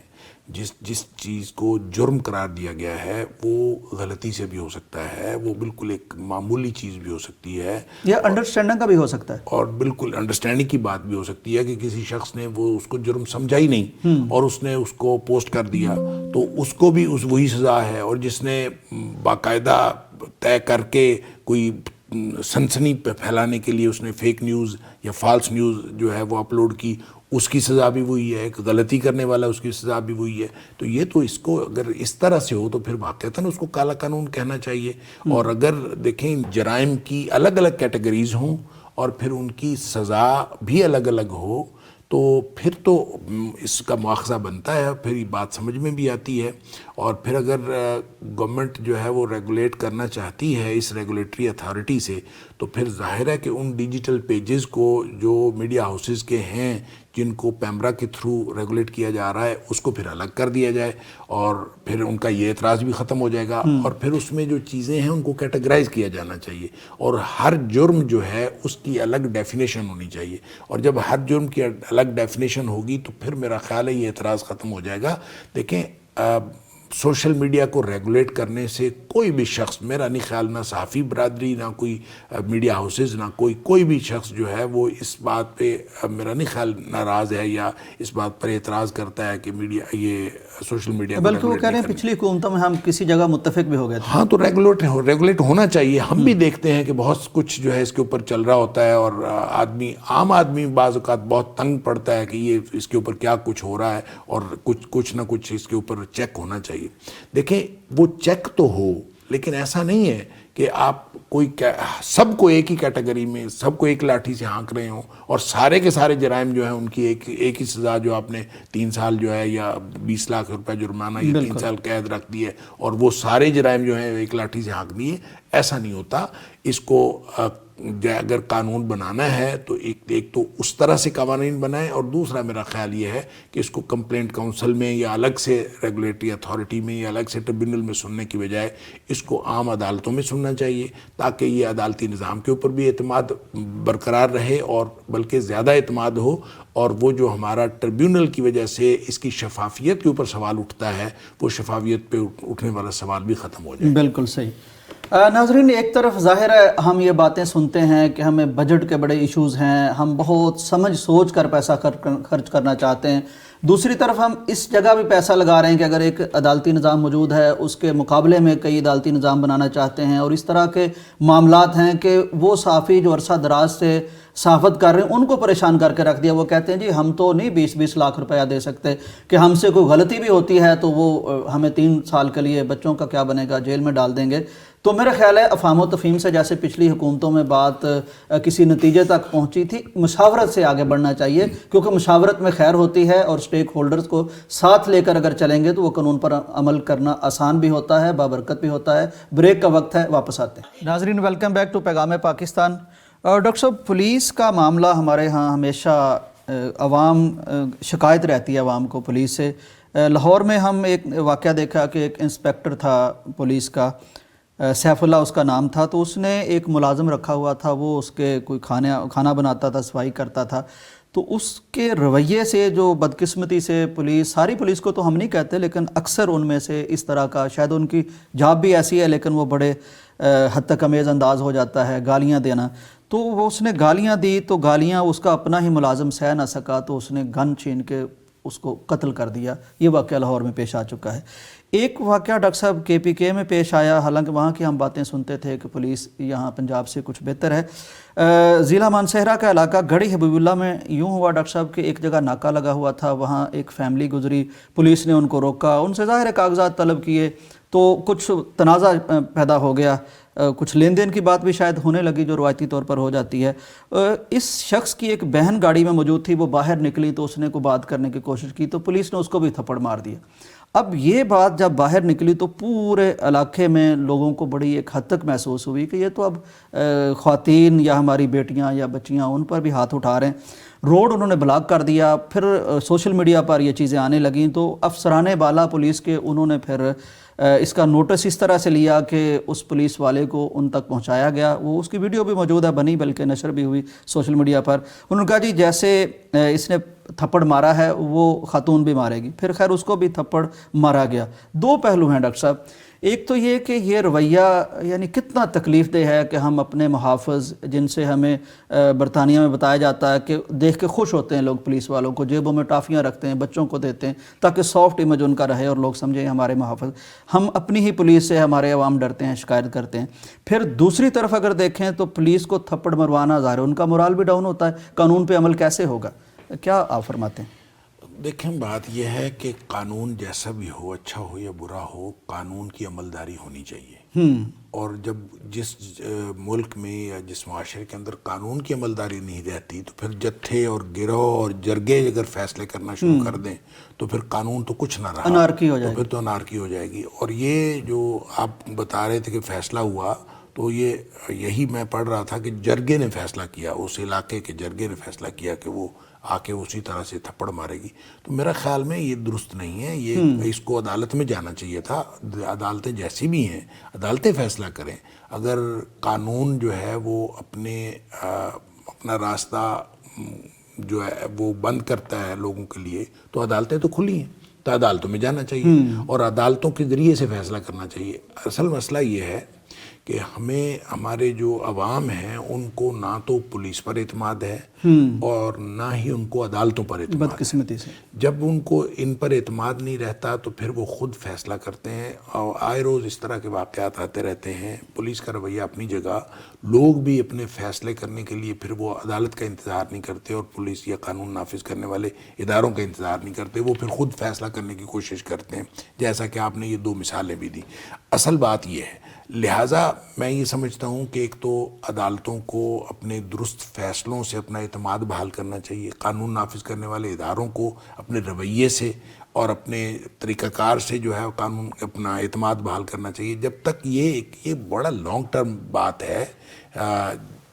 Speaker 3: جس چیز کو جرم قرار دیا گیا ہے وہ غلطی سے بھی ہو سکتا ہے, وہ بالکل ایک معمولی چیز بھی ہو سکتی ہے,
Speaker 2: یا انڈرسٹینڈنگ کا بھی ہو سکتا ہے, اور
Speaker 3: بالکل انڈرسٹینڈنگ کی بات بھی ہو سکتی ہے کہ کسی شخص نے وہ اس کو جرم سمجھا ہی نہیں اور اس نے اس کو پوسٹ کر دیا تو اس کو بھی وہی سزا ہے. اور جس نے باقاعدہ طے کر کے کوئی سنسنی پھیلانے کے لیے اس نے فیک نیوز یا فالس نیوز جو ہے وہ اپلوڈ کی, اس کی سزا بھی وہی ہے. ایک غلطی کرنے والا, اس کی سزا بھی وہی ہے. تو یہ تو اس کو اگر اس طرح سے ہو تو پھر واقعتاً اس کو کالا قانون کہنا چاہیے. اور اگر دیکھیں جرائم کی الگ الگ کیٹیگریز ہوں اور پھر ان کی سزا بھی الگ الگ ہو تو پھر تو اس کا مواخذہ بنتا ہے, پھر یہ بات سمجھ میں بھی آتی ہے. اور پھر اگر گورنمنٹ جو ہے وہ ریگولیٹ کرنا چاہتی ہے اس ریگولیٹری اتھارٹی سے تو پھر ظاہر ہے کہ ان ڈیجیٹل پیجز کو جو میڈیا ہاؤسز کے ہیں جن کو پیمرا کے تھرو ریگولیٹ کیا جا رہا ہے اس کو پھر الگ کر دیا جائے, اور پھر ان کا یہ اعتراض بھی ختم ہو جائے گا. اور پھر اس میں جو چیزیں ہیں ان کو کیٹیگرائز کیا جانا چاہیے, اور ہر جرم جو ہے اس کی الگ ڈیفینیشن ہونی چاہیے. اور جب ہر جرم کی الگ ڈیفینیشن ہوگی تو پھر میرا خیال ہے یہ اعتراض ختم ہو جائے گا. دیکھیں, سوشل میڈیا کو ریگولیٹ کرنے سے کوئی بھی شخص, میرا نہیں خیال, نہ صحافی برادری, نہ کوئی میڈیا ہاؤسز, نہ کوئی بھی شخص جو ہے وہ اس بات پہ میرا نہیں خیال ناراض ہے یا اس بات پر اعتراض کرتا ہے کہ میڈیا یہ سوشل میڈیا,
Speaker 2: بلکہ وہ کہہ رہے ہیں پچھلی حکومتوں میں ہم کسی جگہ متفق بھی ہو گئے تھے.
Speaker 3: ہاں, تو ریگولیٹ ہونا چاہیے. ہم بھی دیکھتے ہیں کہ بہت کچھ جو ہے اس کے اوپر چل رہا ہوتا ہے, اور عام آدمی بعض اوقات بہت تنگ پڑتا ہے کہ یہ اس کے اوپر کیا کچھ ہو رہا ہے, اور کچھ نہ کچھ اس کے اوپر چیک ہونا چاہیے. دیکھیں, وہ چیک تو ہو, لیکن ایسا نہیں ہے کہ آپ سب کو ایک ہی کیٹیگری میں, سب کو ایک لاٹھی سے ہانک رہے ہوں, اور سارے کے سارے جرائم جو ہیں ان کی ایک ہی سزا, جو آپ نے 3 سال جو ہے یا 20 لاکھ روپے جرمانہ یا 3 سال قید رکھ دی ہے, اور وہ سارے جرائم جو ہیں ایک لاٹھی سے ہانک دیے. ایسا نہیں ہوتا. اس کو اگر قانون بنانا ہے تو ایک تو اس طرح سے قوانین بنائیں, اور دوسرا میرا خیال یہ ہے کہ اس کو کمپلینٹ کونسل میں یا الگ سے ریگولیٹری اتھارٹی میں یا الگ سے ٹریبیونل میں سننے کی بجائے اس کو عام عدالتوں میں سننا چاہیے, تاکہ یہ عدالتی نظام کے اوپر بھی اعتماد برقرار رہے اور بلکہ زیادہ اعتماد ہو. اور وہ جو ہمارا ٹریبیونل کی وجہ سے اس کی شفافیت کے اوپر سوال اٹھتا ہے, وہ شفافیت پہ اٹھنے والا سوال بھی ختم ہو جائے.
Speaker 2: بالکل صحیح. ناظرین، ایک طرف ظاہر ہے ہم یہ باتیں سنتے ہیں کہ ہمیں بجٹ کے بڑے ایشوز ہیں، ہم بہت سمجھ سوچ کر پیسہ خرچ کرنا چاہتے ہیں، دوسری طرف ہم اس جگہ بھی پیسہ لگا رہے ہیں کہ اگر ایک عدالتی نظام موجود ہے اس کے مقابلے میں کئی عدالتی نظام بنانا چاہتے ہیں، اور اس طرح کے معاملات ہیں کہ وہ صحافی جو عرصہ دراز سے صحافت کر رہے ہیں ان کو پریشان کر کے رکھ دیا. وہ کہتے ہیں جی ہم تو نہیں 20-20 لاکھ روپیہ دے سکتے، کہ ہم سے کوئی غلطی بھی ہوتی ہے تو وہ ہمیں 3 سال کے لیے بچوں کا کیا بنے گا جیل میں ڈال دیں گے. تو میرا خیال ہے افہام و تفہیم سے جیسے پچھلی حکومتوں میں بات کسی نتیجے تک پہنچی تھی، مشاورت سے آگے بڑھنا چاہیے، کیونکہ مشاورت میں خیر ہوتی ہے اور سٹیک ہولڈرز کو ساتھ لے کر اگر چلیں گے تو وہ قانون پر عمل کرنا آسان بھی ہوتا ہے، بابرکت بھی ہوتا ہے. بریک کا وقت ہے، واپس آتے ہیں. ناظرین، ویلکم بیک ٹو پیغام پاکستان. ڈاکٹر صاحب، پولیس کا معاملہ ہمارے ہاں ہمیشہ عوام شکایت رہتی ہے عوام کو پولیس سے. لاہور میں ہم ایک واقعہ دیکھا کہ ایک انسپیکٹر تھا پولیس کا، سیف اللہ اس کا نام تھا، تو اس نے ایک ملازم رکھا ہوا تھا، وہ اس کے کوئی کھانا بناتا تھا، صفائی کرتا تھا. تو اس کے رویے سے جو بدقسمتی سے پولیس، ساری پولیس کو تو ہم نہیں کہتے لیکن اکثر ان میں سے اس طرح کا، شاید ان کی جاب بھی ایسی ہے لیکن وہ بڑے حد تک امیز انداز ہو جاتا ہے گالیاں دینا. تو وہ اس نے گالیاں دی تو گالیاں اس کا اپنا ہی ملازم سہ نہ سکا تو اس نے گن چھین کے اس کو قتل کر دیا. یہ واقعہ لاہور میں پیش آ چکا ہے. ایک واقعہ ڈاکٹر صاحب KPK میں پیش آیا، حالانکہ وہاں کی ہم باتیں سنتے تھے کہ پولیس یہاں پنجاب سے کچھ بہتر ہے. ضلع مانسہرہ کا علاقہ گڑھی حبیب اللہ میں یوں ہوا ڈاکٹر صاحب کہ ایک جگہ ناکہ لگا ہوا تھا، وہاں ایک فیملی گزری، پولیس نے ان کو روکا، ان سے ظاہر کاغذات طلب کیے تو کچھ تنازع پیدا ہو گیا، کچھ لین دین کی بات بھی شاید ہونے لگی جو روایتی طور پر ہو جاتی ہے. اس شخص کی ایک بہن گاڑی میں موجود تھی، وہ باہر نکلی تو اس نے کوئی بات کرنے کی کوشش کی تو پولیس نے اس کو بھی تھپڑ مار دیا. اب یہ بات جب باہر نکلی تو پورے علاقے میں لوگوں کو بڑی ایک حد تک محسوس ہوئی کہ یہ تو اب خواتین یا ہماری بیٹیاں یا بچیاں ان پر بھی ہاتھ اٹھا رہے ہیں. روڈ انہوں نے بلاک کر دیا. پھر سوشل میڈیا پر یہ چیزیں آنے لگیں تو افسران بالا پولیس کے انہوں نے پھر اس کا نوٹس اس طرح سے لیا کہ اس پولیس والے کو ان تک پہنچایا گیا. وہ اس کی ویڈیو بھی موجود ہے، بنی بلکہ نشر بھی ہوئی سوشل میڈیا پر. انہوں نے کہا جی جیسے اس نے تھپڑ مارا ہے وہ خاتون بھی مارے گی. پھر خیر اس کو بھی تھپڑ مارا گیا. دو پہلو ہیں ڈاکٹر صاحب. ایک تو یہ کہ یہ رویہ یعنی کتنا تکلیف دہ ہے کہ ہم اپنے محافظ جن سے ہمیں برطانیہ میں بتایا جاتا ہے کہ دیکھ کے خوش ہوتے ہیں لوگ پولیس والوں کو، جیبوں میں ٹافیاں رکھتے ہیں، بچوں کو دیتے ہیں تاکہ سافٹ امیج ان کا رہے اور لوگ سمجھیں ہمارے محافظ. ہم اپنی ہی پولیس سے ہمارے عوام ڈرتے ہیں، شکایت کرتے ہیں. پھر دوسری طرف اگر دیکھیں تو پولیس کو تھپڑ مروانا ظاہر ہے ان کا مورال بھی ڈاؤن ہوتا ہے. قانون پہ عمل کیسے ہوگا؟ کیا آپ فرماتے ہیں؟
Speaker 3: دیکھیں، بات یہ ہے کہ قانون جیسا بھی ہو، اچھا ہو یا برا ہو، قانون کی عملداری ہونی چاہیے. اور جب جس ملک میں یا جس معاشرے کے اندر قانون کی عملداری نہیں رہتی تو پھر جتھے اور گروہ اور جرگے اگر فیصلے کرنا شروع کر دیں تو پھر قانون تو کچھ نہ رہا،
Speaker 2: انارکی ہو جائے گی.
Speaker 3: پھر تو انارکی ہو جائے گی. اور یہ جو آپ بتا رہے تھے کہ فیصلہ ہوا، تو یہی میں پڑھ رہا تھا کہ جرگے نے فیصلہ کیا، اس علاقے کے جرگے نے فیصلہ کیا کہ وہ آ کے اسی طرح سے تھپڑ مارے گی. تو میرا خیال میں یہ درست نہیں ہے. یہ اس کو عدالت میں جانا چاہیے تھا. عدالتیں جیسی بھی ہیں، عدالتیں فیصلہ کریں. اگر قانون جو ہے وہ اپنا راستہ جو ہے وہ بند کرتا ہے لوگوں کے لیے تو عدالتیں تو کھلی ہیں، تو عدالتوں میں جانا چاہیے اور عدالتوں کے ذریعے سے فیصلہ کرنا چاہیے. اصل مسئلہ یہ ہے کہ ہمارے جو عوام ہیں ان کو نہ تو پولیس پر اعتماد ہے اور نہ ہی ان کو عدالتوں پر اعتماد ہے.
Speaker 2: بدقسمتی سے
Speaker 3: جب ان کو ان پر اعتماد نہیں رہتا تو پھر وہ خود فیصلہ کرتے ہیں اور آئے روز اس طرح کے واقعات آتے رہتے ہیں. پولیس کا رویہ اپنی جگہ، لوگ بھی اپنے فیصلے کرنے کے لیے پھر وہ عدالت کا انتظار نہیں کرتے اور پولیس یا قانون نافذ کرنے والے اداروں کا انتظار نہیں کرتے. وہ پھر خود فیصلہ کرنے کی کوشش کرتے ہیں، جیسا کہ آپ نے یہ 2 مثالیں بھی دیں. اصل بات یہ ہے. لہٰذا میں یہ سمجھتا ہوں کہ ایک تو عدالتوں کو اپنے درست فیصلوں سے اپنا اعتماد بحال کرنا چاہیے، قانون نافذ کرنے والے اداروں کو اپنے رویے سے اور اپنے طریقہ کار سے جو ہے قانون اپنا اعتماد بحال کرنا چاہیے. جب تک یہ بڑا لانگ ٹرم بات ہے،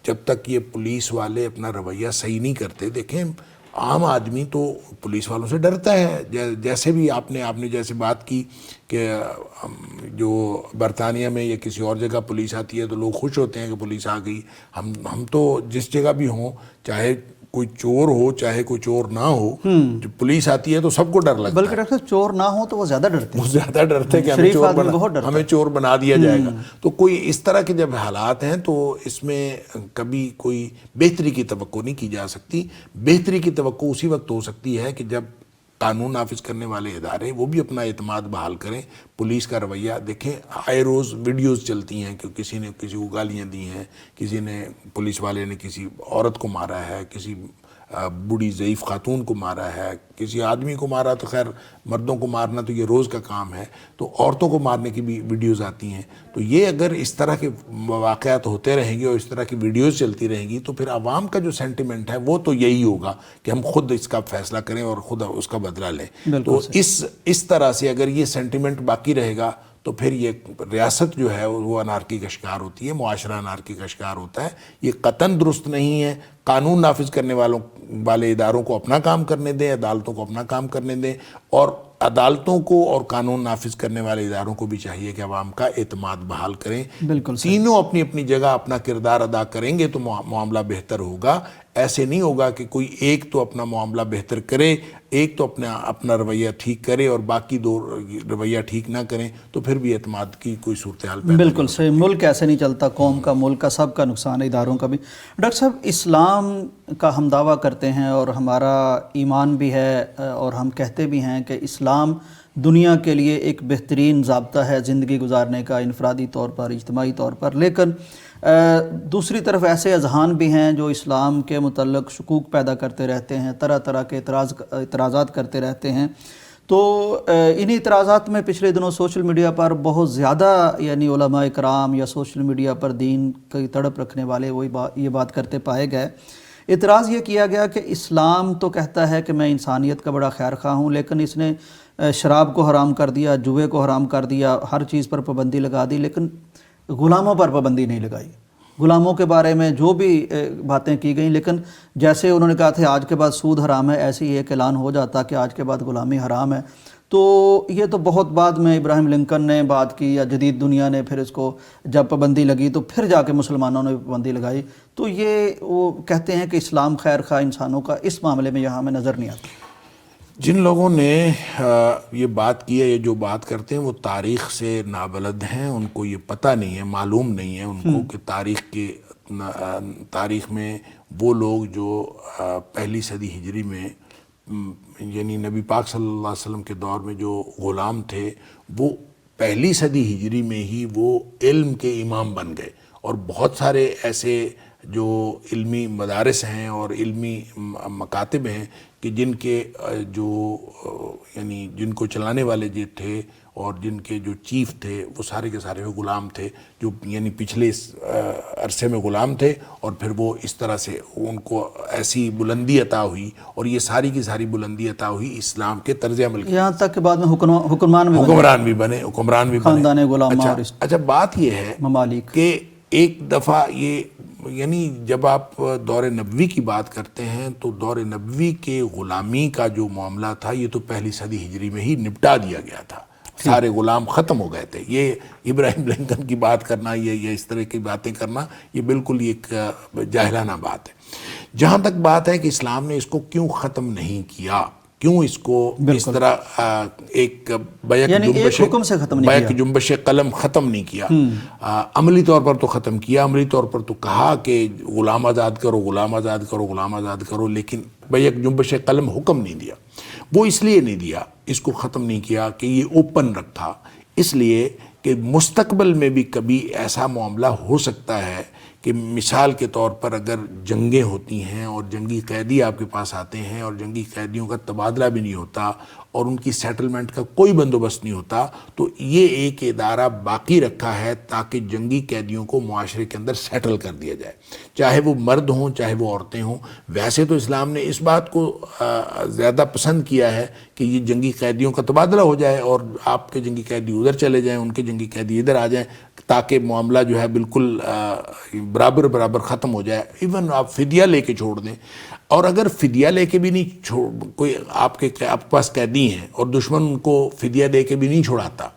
Speaker 3: جب تک یہ پولیس والے اپنا رویہ صحیح نہیں کرتے. دیکھیں، عام آدمی تو پولیس والوں سے ڈرتا ہے. جیسے بھی آپ نے جیسے بات کی کہ جو برطانیہ میں یا کسی اور جگہ پولیس آتی ہے تو لوگ خوش ہوتے ہیں کہ پولیس آ گئی. ہم تو جس جگہ بھی ہوں، چاہے کوئی چور ہو چاہے کوئی چور نہ ہو، جب پولیس آتی ہے تو سب کو ڈر لگتا ہے،
Speaker 2: بلکہ ڈاکٹر صاحب چور نہ ہو تو وہ زیادہ ڈرتے ہیں،
Speaker 3: وہ زیادہ ڈرتے ہیں کہ ہمیں چور بنا دیا جائے گا۔ تو کوئی اس طرح کے جب حالات ہیں تو اس میں کبھی کوئی بہتری کی توقع نہیں کی جا سکتی۔ بہتری کی توقع اسی وقت ہو سکتی ہے کہ جب قانون نافذ کرنے والے ادارے وہ بھی اپنا اعتماد بحال کریں۔ پولیس کا رویہ دیکھیں، آئے روز ویڈیوز چلتی ہیں کہ کسی نے کسی کو گالیاں دی ہیں، کسی نے پولیس والے نے کسی عورت کو مارا ہے، کسی بوڑھی ضعیف خاتون کو مارا ہے، کسی آدمی کو مارا، تو خیر مردوں کو مارنا تو یہ روز کا کام ہے، تو عورتوں کو مارنے کی بھی ویڈیوز آتی ہیں۔ تو یہ اگر اس طرح کے واقعات ہوتے رہیں گے اور اس طرح کی ویڈیوز چلتی رہیں گی تو پھر عوام کا جو سینٹیمنٹ ہے وہ تو یہی ہوگا کہ ہم خود اس کا فیصلہ کریں اور خود اس کا بدلہ لیں۔ تو اس طرح سے اگر یہ سینٹیمنٹ باقی رہے گا تو پھر یہ ریاست جو ہے وہ انارکی کا شکار ہوتی ہے، معاشرہ انارکی کا شکار ہوتا ہے۔ یہ قطعاً درست نہیں ہے۔ قانون نافذ کرنے والے اداروں کو اپنا کام کرنے دیں، عدالتوں کو اپنا کام کرنے دیں، اور عدالتوں کو اور قانون نافذ کرنے والے اداروں کو بھی چاہیے کہ عوام کا اعتماد بحال کریں۔
Speaker 2: بالکل
Speaker 3: تینوں اپنی اپنی جگہ اپنا کردار ادا کریں گے تو معاملہ بہتر ہوگا۔ ایسے نہیں ہوگا کہ کوئی ایک تو اپنا معاملہ بہتر کرے، ایک تو اپنا رویہ ٹھیک کرے اور باقی دو رویہ ٹھیک نہ کریں، تو پھر بھی اعتماد کی کوئی صورتحال پیدا نہیں۔
Speaker 2: بالکل صحیح۔ ملک ایسے نہیں چلتا، قوم کا، ملک کا، سب کا نقصان ہے، اداروں کا بھی۔ ڈاکٹر صاحب، اسلام کا ہم دعویٰ کرتے ہیں اور ہمارا ایمان بھی ہے اور ہم کہتے بھی ہیں کہ اسلام دنیا کے لیے ایک بہترین ضابطہ ہے زندگی گزارنے کا، انفرادی طور پر، اجتماعی طور پر، لیکن دوسری طرف ایسے اذہان بھی ہیں جو اسلام کے متعلق شکوک پیدا کرتے رہتے ہیں، طرح طرح کے اعتراضات کرتے رہتے ہیں۔ تو انہی اعتراضات میں پچھلے دنوں سوشل میڈیا پر بہت زیادہ یعنی علماء کرام یا سوشل میڈیا پر دین کی تڑپ رکھنے والے وہ یہ بات کرتے پائے گئے۔ اعتراض یہ کیا گیا کہ اسلام تو کہتا ہے کہ میں انسانیت کا بڑا خیر خواہ ہوں، لیکن اس نے شراب کو حرام کر دیا، جوئے کو حرام کر دیا، ہر چیز پر پابندی لگا دی، لیکن غلاموں پر پابندی نہیں لگائی۔ غلاموں کے بارے میں جو بھی باتیں کی گئیں، لیکن جیسے انہوں نے کہا تھا آج کے بعد سود حرام ہے، ایسے ہی ایک اعلان ہو جاتا کہ آج کے بعد غلامی حرام ہے۔ تو یہ تو بہت بعد میں ابراہیم لنکن نے بات کی یا جدید دنیا نے پھر اس کو جب پابندی لگی تو پھر جا کے مسلمانوں نے پابندی لگائی۔ تو یہ وہ کہتے ہیں کہ اسلام خیر خواہ انسانوں کا اس معاملے میں یہاں ہمیں نظر نہیں آتی۔
Speaker 3: جن لوگوں نے یہ بات کی ہے، یہ جو بات کرتے ہیں وہ تاریخ سے نابلد ہیں، ان کو یہ پتہ نہیں ہے، معلوم نہیں ہے ان کو کہ تاریخ میں وہ لوگ جو پہلی صدی ہجری میں یعنی نبی پاک صلی اللہ علیہ وسلم کے دور میں جو غلام تھے، وہ پہلی صدی ہجری میں ہی وہ علم کے امام بن گئے، اور بہت سارے ایسے جو علمی مدارس ہیں اور علمی مکاتب ہیں کہ جن کے یعنی جن کو چلانے والے جو تھے اور جن کے جو چیف تھے وہ سارے کے سارے وہ غلام تھے، جو یعنی پچھلے عرصے میں غلام تھے، اور پھر وہ اس طرح سے ان کو ایسی بلندی عطا ہوئی، اور یہ ساری کی ساری بلندی عطا ہوئی اسلام کے طرز عمل کی،
Speaker 2: یہاں تک کہ بعد میں حکمران بھی بنے، خاندان غلامہ۔
Speaker 3: اچھا بات یہ ہے
Speaker 2: ممالک
Speaker 3: کہ ایک دفعہ یہ یعنی جب آپ دور نبوی کی بات کرتے ہیں تو دور نبوی کے غلامی کا جو معاملہ تھا یہ تو پہلی صدی ہجری میں ہی نپٹا دیا گیا تھا، سارے غلام ختم ہو گئے تھے۔ یہ ابراہیم لنکن کی بات کرنا، یہ اس طرح کی باتیں کرنا، یہ بالکل ایک جاہلانہ بات ہے۔ جہاں تک بات ہے کہ اسلام نے اس کو کیوں ختم نہیں کیا، کیوں اس کو اس طرح ایک بیک جنبش قلم ختم نہیں کیا، عملی طور پر تو ختم کیا، عملی طور پر تو کہا کہ غلام آزاد کرو، غلام آزاد کرو، غلام آزاد کرو، لیکن بیک جنبش قلم حکم نہیں دیا۔ وہ اس لیے نہیں دیا، اس کو ختم نہیں کیا کہ یہ اوپن رکھا، اس لیے کہ مستقبل میں بھی کبھی ایسا معاملہ ہو سکتا ہے کہ مثال کے طور پر اگر جنگیں ہوتی ہیں اور جنگی قیدی آپ کے پاس آتے ہیں اور جنگی قیدیوں کا تبادلہ بھی نہیں ہوتا اور ان کی سیٹلمنٹ کا کوئی بندوبست نہیں ہوتا، تو یہ ایک ادارہ باقی رکھا ہے تاکہ جنگی قیدیوں کو معاشرے کے اندر سیٹل کر دیا جائے، چاہے وہ مرد ہوں چاہے وہ عورتیں ہوں۔ ویسے تو اسلام نے اس بات کو زیادہ پسند کیا ہے کہ یہ جنگی قیدیوں کا تبادلہ ہو جائے اور آپ کے جنگی قیدی ادھر چلے جائیں، ان کے جنگی قیدی ادھر آ جائیں، تاکہ معاملہ جو ہے بالکل برابر ختم ہو جائے۔ ایون آپ فدیہ لے کے چھوڑ دیں، اور اگر فدیہ لے کے بھی نہیں کوئی آپ کے پاس قیدی ہیں اور دشمن ان کو فدیہ دے کے بھی نہیں چھوڑاتا،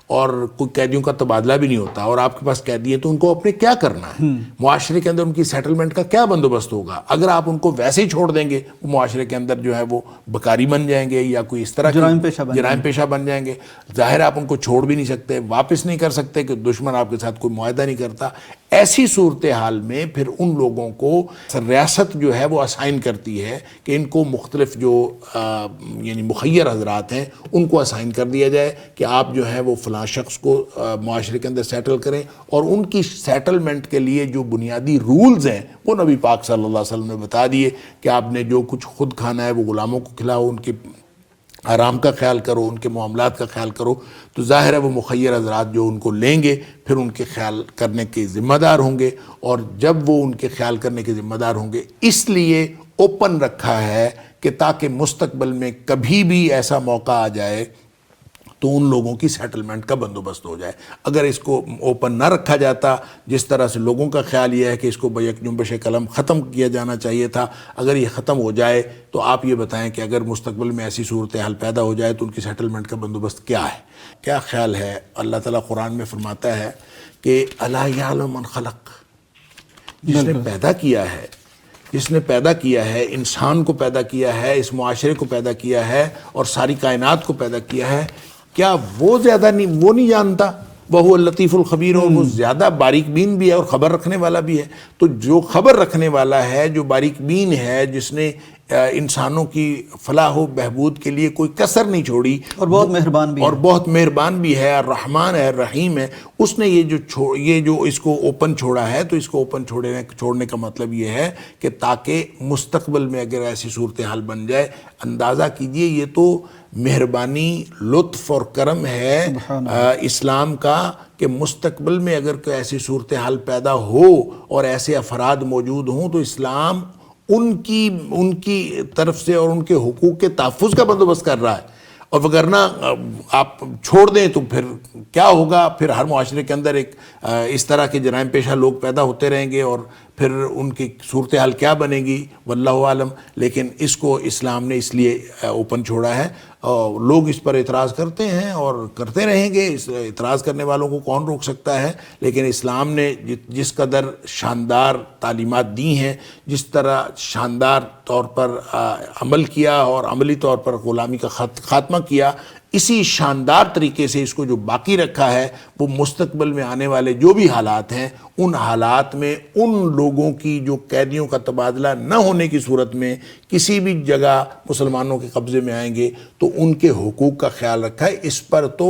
Speaker 3: اور کوئی قیدیوں کا تبادلہ بھی نہیں ہوتا اور آپ کے پاس قیدی ہیں تو ان کو اپنے کیا کرنا ہے, معاشرے کے اندر ان کی سیٹلمنٹ کا کیا بندوبست ہوگا؟ اگر آپ ان کو ویسے ہی چھوڑ دیں گے وہ معاشرے کے اندر جو ہے وہ بکاری بن جائیں گے یا کوئی اس طرح جرائم پیشہ بن جائیں گے. ظاہر آپ ان کو چھوڑ بھی نہیں سکتے, واپس نہیں کر سکتے کہ دشمن آپ کے ساتھ کوئی معاہدہ نہیں کرتا. ایسی صورتحال میں پھر ان لوگوں کو ریاست جو ہے وہ اسائن کرتی ہے کہ ان کو مختلف جو یعنی مخیر حضرات ہیں ان کو اسائن کر دیا جائے کہ آپ جو ہے وہ فلاں شخص کو معاشرے کے اندر سیٹل کریں, اور ان کی سیٹلمنٹ کے لیے جو بنیادی رولز ہیں وہ نبی پاک صلی اللہ علیہ وسلم نے بتا دیے کہ آپ نے جو کچھ خود کھانا ہے وہ غلاموں کو کھلاؤ, ان کے آرام کا خیال کرو, ان کے معاملات کا خیال کرو. تو ظاہر ہے وہ مخیر حضرات جو ان کو لیں گے پھر ان کے خیال کرنے کے ذمہ دار ہوں گے, اور جب وہ ان کے خیال کرنے کے ذمہ دار ہوں گے اس لیے اوپن رکھا ہے کہ تاکہ مستقبل میں کبھی بھی ایسا موقع آ جائے تو ان لوگوں کی سیٹلمنٹ کا بندوبست ہو جائے. اگر اس کو اوپن نہ رکھا جاتا, جس طرح سے لوگوں کا خیال یہ ہے کہ اس کو بیک جنبش قلم ختم کیا جانا چاہیے تھا, اگر یہ ختم ہو جائے تو آپ یہ بتائیں کہ اگر مستقبل میں ایسی صورتحال پیدا ہو جائے تو ان کی سیٹلمنٹ کا بندوبست کیا ہے, کیا خیال ہے؟ اللہ تعالیٰ قرآن میں فرماتا ہے کہ الا یعلم من خلق, جس نے پیدا کیا ہے, جس نے پیدا کیا ہے, انسان کو پیدا کیا ہے, اس معاشرے کو پیدا کیا ہے اور ساری کائنات کو پیدا کیا ہے, کیا وہ زیادہ نہیں, وہ نہیں جانتا؟ وہ اللطیف الخبیر, اور وہ زیادہ باریک بین بھی ہے اور خبر رکھنے والا بھی ہے. تو جو خبر رکھنے والا ہے, جو باریک بین ہے, جس نے انسانوں کی فلاح و بہبود کے لیے کوئی کسر نہیں چھوڑی,
Speaker 2: اور بہت مہربان بھی
Speaker 3: اور بہت مہربان بھی ہے, الرحمن ہے, الرحیم ہے, اس نے یہ جو اس کو اوپن چھوڑا ہے, تو اس کو اوپن چھوڑنے کا مطلب یہ ہے کہ تاکہ مستقبل میں اگر ایسی صورتحال بن جائے, اندازہ کیجئے یہ تو مہربانی, لطف اور کرم ہے اسلام کا کہ مستقبل میں اگر کوئی ایسی صورتحال پیدا ہو اور ایسے افراد موجود ہوں تو اسلام ان کی طرف سے اور ان کے حقوق کے تحفظ کا بندوبست کر رہا ہے. اور وگرنہ آپ چھوڑ دیں تو پھر کیا ہوگا؟ پھر ہر معاشرے کے اندر ایک اس طرح کے جرائم پیشہ لوگ پیدا ہوتے رہیں گے اور پھر ان کی صورتحال کیا بنے گی واللہ عالم. لیکن اس کو اسلام نے اس لیے اوپن چھوڑا ہے, اور لوگ اس پر اعتراض کرتے ہیں اور کرتے رہیں گے, اس اعتراض کرنے والوں کو کون روک سکتا ہے. لیکن اسلام نے جس قدر شاندار تعلیمات دی ہیں, جس طرح شاندار طور پر عمل کیا اور عملی طور پر غلامی کا خاتمہ کیا, اسی شاندار طریقے سے اس کو جو باقی رکھا ہے وہ مستقبل میں آنے والے جو بھی حالات ہیں, ان حالات میں ان لوگوں کی جو قیدیوں کا تبادلہ نہ ہونے کی صورت میں کسی بھی جگہ مسلمانوں کے قبضے میں آئیں گے تو ان کے حقوق کا خیال رکھا ہے. اس پر تو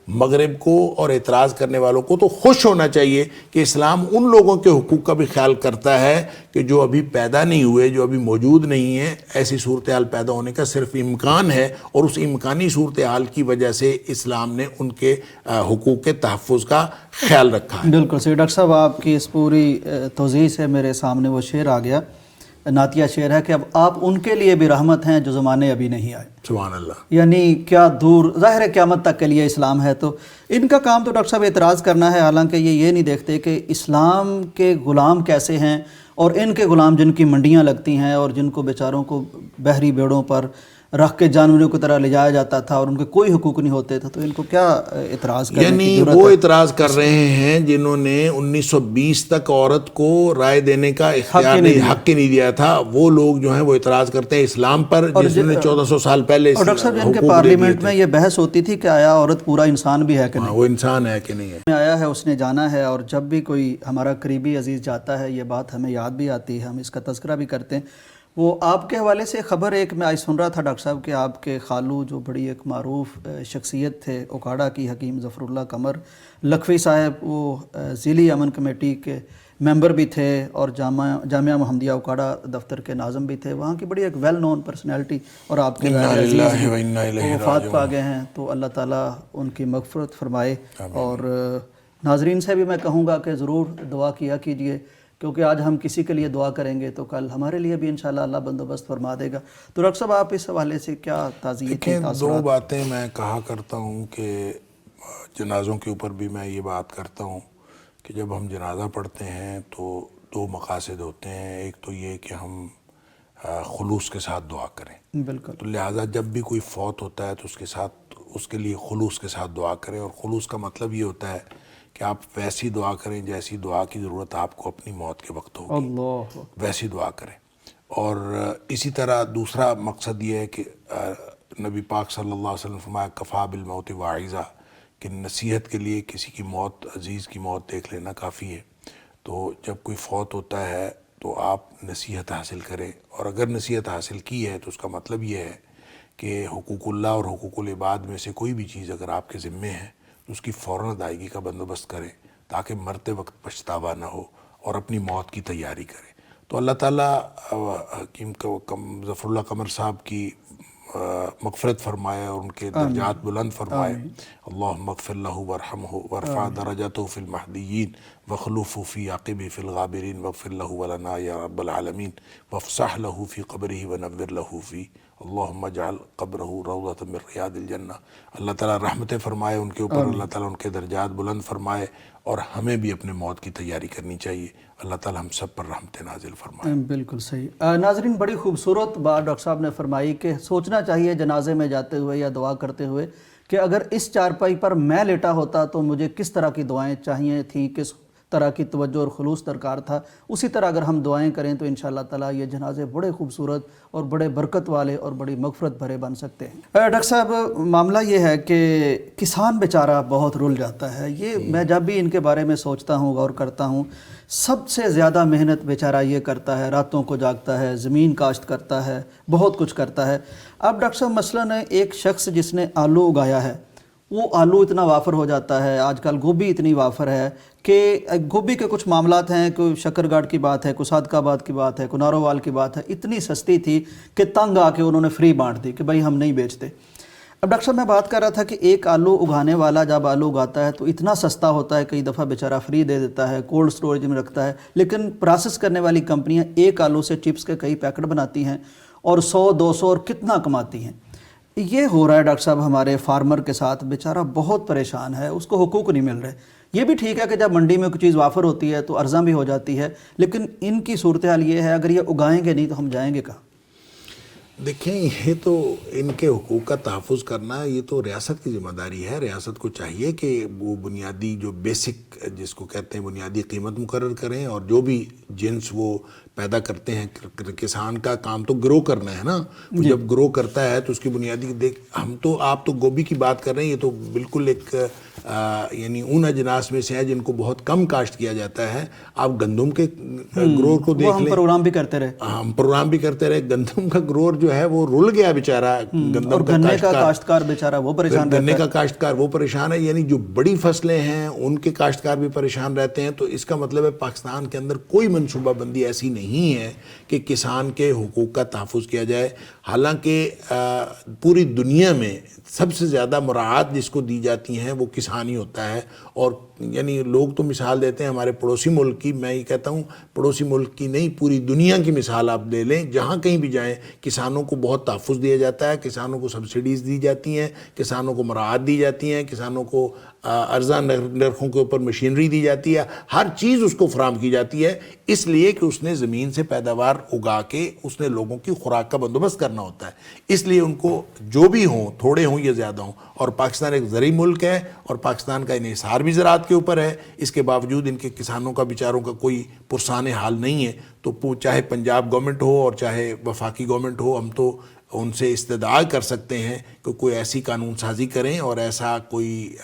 Speaker 3: مغرب کو اور اعتراض کرنے والوں کو تو خوش ہونا چاہیے کہ اسلام ان لوگوں کے حقوق کا بھی خیال کرتا ہے کہ جو ابھی پیدا نہیں ہوئے, جو ابھی موجود نہیں ہیں. ایسی صورتحال پیدا ہونے کا صرف امکان ہے, اور اس امکانی صورتحال کی وجہ سے اسلام نے ان کے حقوق کے تحفظ کا خیال رکھا ہے.
Speaker 2: بالکل صحیح ڈاکٹر صاحب, آپ کی اس پوری توضیح سے میرے سامنے وہ شعر آ گیا, نعتیہ شعر ہے کہ اب آپ ان کے لیے بھی رحمت ہیں جو زمانے ابھی نہیں آئے.
Speaker 3: سبحان اللہ.
Speaker 2: یعنی کیا دور, ظاہر ہے قیامت تک کے لیے اسلام ہے, تو ان کا کام تو ڈاکٹر صاحب اعتراض کرنا ہے, حالانکہ یہ نہیں دیکھتے کہ اسلام کے غلام کیسے ہیں, اور ان کے غلام جن کی منڈیاں لگتی ہیں اور جن کو بیچاروں کو بحری بیڑوں پر رکھ کے جانوروں کی طرح لے جایا جاتا تھا اور ان کے کوئی حقوق نہیں ہوتے تھے, تو ان کو کیا اعتراض کرنے
Speaker 3: یعنی
Speaker 2: کی ضرورت
Speaker 3: وہ
Speaker 2: ہے؟
Speaker 3: اعتراض کر رہے ہیں جنہوں نے 1920 تک عورت کو رائے دینے کا اختیار حق ہی نہیں دیا تھا, وہ لوگ جو ہیں وہ اعتراض کرتے ہیں اسلام پر جس نے 1400 سال پہلے.
Speaker 2: اور ڈاکٹر صاحب, ان کے پارلیمنٹ میں یہ بحث ہوتی تھی کہ آیا عورت پورا انسان بھی ہے کہ نہیں,
Speaker 3: وہ انسان ہے کہ نہیں ہے.
Speaker 2: آیا ہے اس نے جانا ہے, اور جب بھی کوئی ہمارا قریبی عزیز جاتا ہے یہ بات ہمیں یاد بھی آتی ہے, ہم اس کا تذکرہ بھی کرتے ہیں. وہ آپ کے حوالے سے خبر ایک میں آج سن رہا تھا ڈاکٹر صاحب کہ آپ کے خالو جو بڑی ایک معروف شخصیت تھے اوکاڑا کی, حکیم ظفر اللہ قمر لکھوی صاحب, وہ ضلعی امن کمیٹی کے ممبر بھی تھے اور جامعہ محمدیہ اوکاڑا دفتر کے ناظم بھی تھے, وہاں کی بڑی ایک ویل نون پرسنالٹی, اور آپ کے وفات پا گئے ہیں. تو اللہ تعالیٰ ان کی مغفرت فرمائے. اور ناظرین سے بھی میں کہوں گا کہ ضرور دعا کیا کیجئے, کیونکہ آج ہم کسی کے لیے دعا کریں گے تو کل ہمارے لیے بھی انشاءاللہ اللہ بندوبست فرما دے گا. تو ڈاکٹر صاحب, آپ اس حوالے سے کیا تعزیت کی؟
Speaker 3: دو باتیں میں کہا کرتا ہوں کہ جنازوں کے اوپر بھی میں یہ بات کرتا ہوں کہ جب ہم جنازہ پڑھتے ہیں تو دو مقاصد ہوتے ہیں. ایک تو یہ کہ ہم خلوص کے ساتھ دعا کریں,
Speaker 2: بالکل,
Speaker 3: تو لہٰذا جب بھی کوئی فوت ہوتا ہے تو اس کے ساتھ اس کے لیے خلوص کے ساتھ دعا کریں، اور خلوص کا مطلب یہ ہوتا ہے کہ آپ ویسی دعا کریں جیسی دعا کی ضرورت آپ کو اپنی موت کے وقت ہوگی،
Speaker 2: اللہ،
Speaker 3: ویسی دعا کریں۔ اور اسی طرح دوسرا مقصد یہ ہے کہ نبی پاک صلی اللہ علیہ وسلم فرمایا کفا بالموت واعظہ، کہ نصیحت کے لیے کسی کی موت، عزیز کی موت دیکھ لینا کافی ہے۔ تو جب کوئی فوت ہوتا ہے تو آپ نصیحت حاصل کریں، اور اگر نصیحت حاصل کی ہے تو اس کا مطلب یہ ہے کہ حقوق اللہ اور حقوق العباد میں سے کوئی بھی چیز اگر آپ کے ذمے ہے تو اس کی فوراً ادائیگی کا بندوبست کریں، تاکہ مرتے وقت پچھتاوا نہ ہو، اور اپنی موت کی تیاری کریں۔ تو اللہ تعالیٰ حکیم ظفر اللہ قمر صاحب کی مغفرت فرمائے اور ان کے درجات بلند فرمائے۔ اللہم اغفر لہ وارحمہ وارفع درجتہ فی المہدیین وخلفہ فی عقبہ فی الغابرین واغفر لہ ولنا یا رب العالمین وافسح لہ فی قبرہ ونور لہ فی، اللہم اجعل قبرہ روضۃ من ریاض الجنہ۔ اللہ تعالیٰ رحمتیں فرمائے ان کے اوپر، اللہ تعالیٰ ان کے درجات بلند فرمائے، اور ہمیں بھی اپنے موت کی تیاری کرنی چاہیے۔ اللہ تعالیٰ ہم سب پر رحمتیں نازل فرمائے۔
Speaker 2: بالکل صحیح۔ ناظرین، بڑی خوبصورت بات ڈاکٹر صاحب نے فرمائی کہ سوچنا چاہیے جنازے میں جاتے ہوئے یا دعا کرتے ہوئے کہ اگر اس چارپائی پر میں لیٹا ہوتا تو مجھے کس طرح کی دعائیں چاہیے تھیں، کس طرح کی توجہ اور خلوص درکار تھا، اسی طرح اگر ہم دعائیں کریں تو انشاءاللہ تعالیٰ یہ جنازے بڑے خوبصورت اور بڑے برکت والے اور بڑی مغفرت بھرے بن سکتے ہیں۔ ڈاکٹر صاحب، معاملہ یہ ہے کہ کسان بیچارہ بہت رل جاتا ہے۔ یہ میں جب بھی ان کے بارے میں سوچتا ہوں، غور کرتا ہوں، سب سے زیادہ محنت بیچارہ یہ کرتا ہے، راتوں کو جاگتا ہے، زمین کاشت کرتا ہے، بہت کچھ کرتا ہے۔ اب ڈاکٹر صاحب مثلاً ایک شخص جس نے آلو اگایا ہے، وہ آلو اتنا وافر ہو جاتا ہے، آج کل گوبھی اتنی وافر ہے کہ گوبھی کے کچھ معاملات ہیں، کوئی شکر گاڑ کی بات ہے، کوئی صادق آباد کی بات ہے، کوئی نارووال کی بات ہے، اتنی سستی تھی کہ تنگ آ کے انہوں نے فری بانٹ دی کہ بھائی ہم نہیں بیچتے۔ اب ڈاکٹر صاحب میں بات کر رہا تھا کہ ایک آلو اگانے والا جب آلو اگاتا ہے تو اتنا سستا ہوتا ہے، کئی دفعہ بیچارہ فری دے دیتا ہے، کولڈ سٹوریج میں رکھتا ہے، لیکن پروسیس کرنے والی کمپنیاں ایک آلو سے چپس کے کئی پیکٹ بناتی ہیں اور 100-200 اور کتنا کماتی ہیں۔ یہ ہو رہا ہے ڈاکٹر صاحب ہمارے فارمر کے ساتھ، بیچارہ بہت پریشان ہے، اس کو حقوق نہیں مل رہے۔ یہ بھی ٹھیک ہے کہ جب منڈی میں کوئی چیز وافر ہوتی ہے تو ارزاں بھی ہو جاتی ہے، لیکن ان کی صورتحال یہ ہے اگر یہ اگائیں گے نہیں تو ہم جائیں گے کہاں؟
Speaker 3: دیکھیں، یہ تو ان کے حقوق کا تحفظ کرنا یہ تو ریاست کی ذمہ داری ہے۔ ریاست کو چاہیے کہ وہ بنیادی جو بیسک جس کو کہتے ہیں بنیادی قیمت مقرر کریں، اور جو بھی جنس وہ پیدا کرتے ہیں، کسان کا کام تو گرو کرنا ہے نا، جب گرو کرتا ہے تو اس کی بنیادی آپ تو گوبھی کی بات کر رہے ہیں، یہ تو بالکل ایک یعنی ان اجناس میں سے ہے جن کو بہت کم کاشت کیا جاتا ہے۔ آپ گندم کے گرور کو دیکھ لیں،
Speaker 2: ہم پروگرام بھی کرتے رہے،
Speaker 3: گندم کا گرور جو ہے وہ رل گیا بیچارہ،
Speaker 2: اور گنے کا کاشتکار بیچارہ وہ پریشان رہتا ہے،
Speaker 3: گنے کا کاشتکار وہ پریشان ہے، یعنی جو بڑی فصلیں ہیں ان کے کاشتکار بھی پریشان رہتے ہیں۔ تو اس کا مطلب ہے پاکستان کے اندر کوئی منصوبہ بندی ایسی نہیں ہے کہ کسان کے حقوق کا تحفظ کیا جائے۔ حالانکہ پوری دنیا میں سب سے زیادہ مراعات جس کو دی جاتی ہیں وہ کسان ہی ہوتا ہے، اور یعنی لوگ تو مثال دیتے ہیں ہمارے پڑوسی ملک کی، میں یہ کہتا ہوں پڑوسی ملک کی نہیں، پوری دنیا کی مثال آپ لے لیں، جہاں کہیں بھی جائیں کسانوں کو بہت تحفظ دیا جاتا ہے، کسانوں کو سبسڈیز دی جاتی ہیں، کسانوں کو مراعات دی جاتی ہیں، کسانوں کو ارزاں نرخوں کے اوپر مشینری دی جاتی ہے، ہر چیز اس کو فراہم کی جاتی ہے، اس لیے کہ اس نے زمین سے پیداوار اگا کے اس نے لوگوں کی خوراک کا بندوبست کرنا ہوتا ہے۔ اس لیے ان کو جو بھی ہوں، تھوڑے ہوں یا زیادہ ہوں، اور پاکستان ایک زرعی ملک ہے اور پاکستان کا انحصار بھی زراعت کے اوپر ہے، اس کے باوجود ان کے کسانوں کا بیچاروں کا کوئی پرسان حال نہیں ہے۔ تو چاہے پنجاب گورنمنٹ ہو اور چاہے وفاقی گورنمنٹ ہو، ہم تو ان سے استدعا کر سکتے ہیں کہ کوئی ایسی قانون سازی کریں اور ایسا کوئی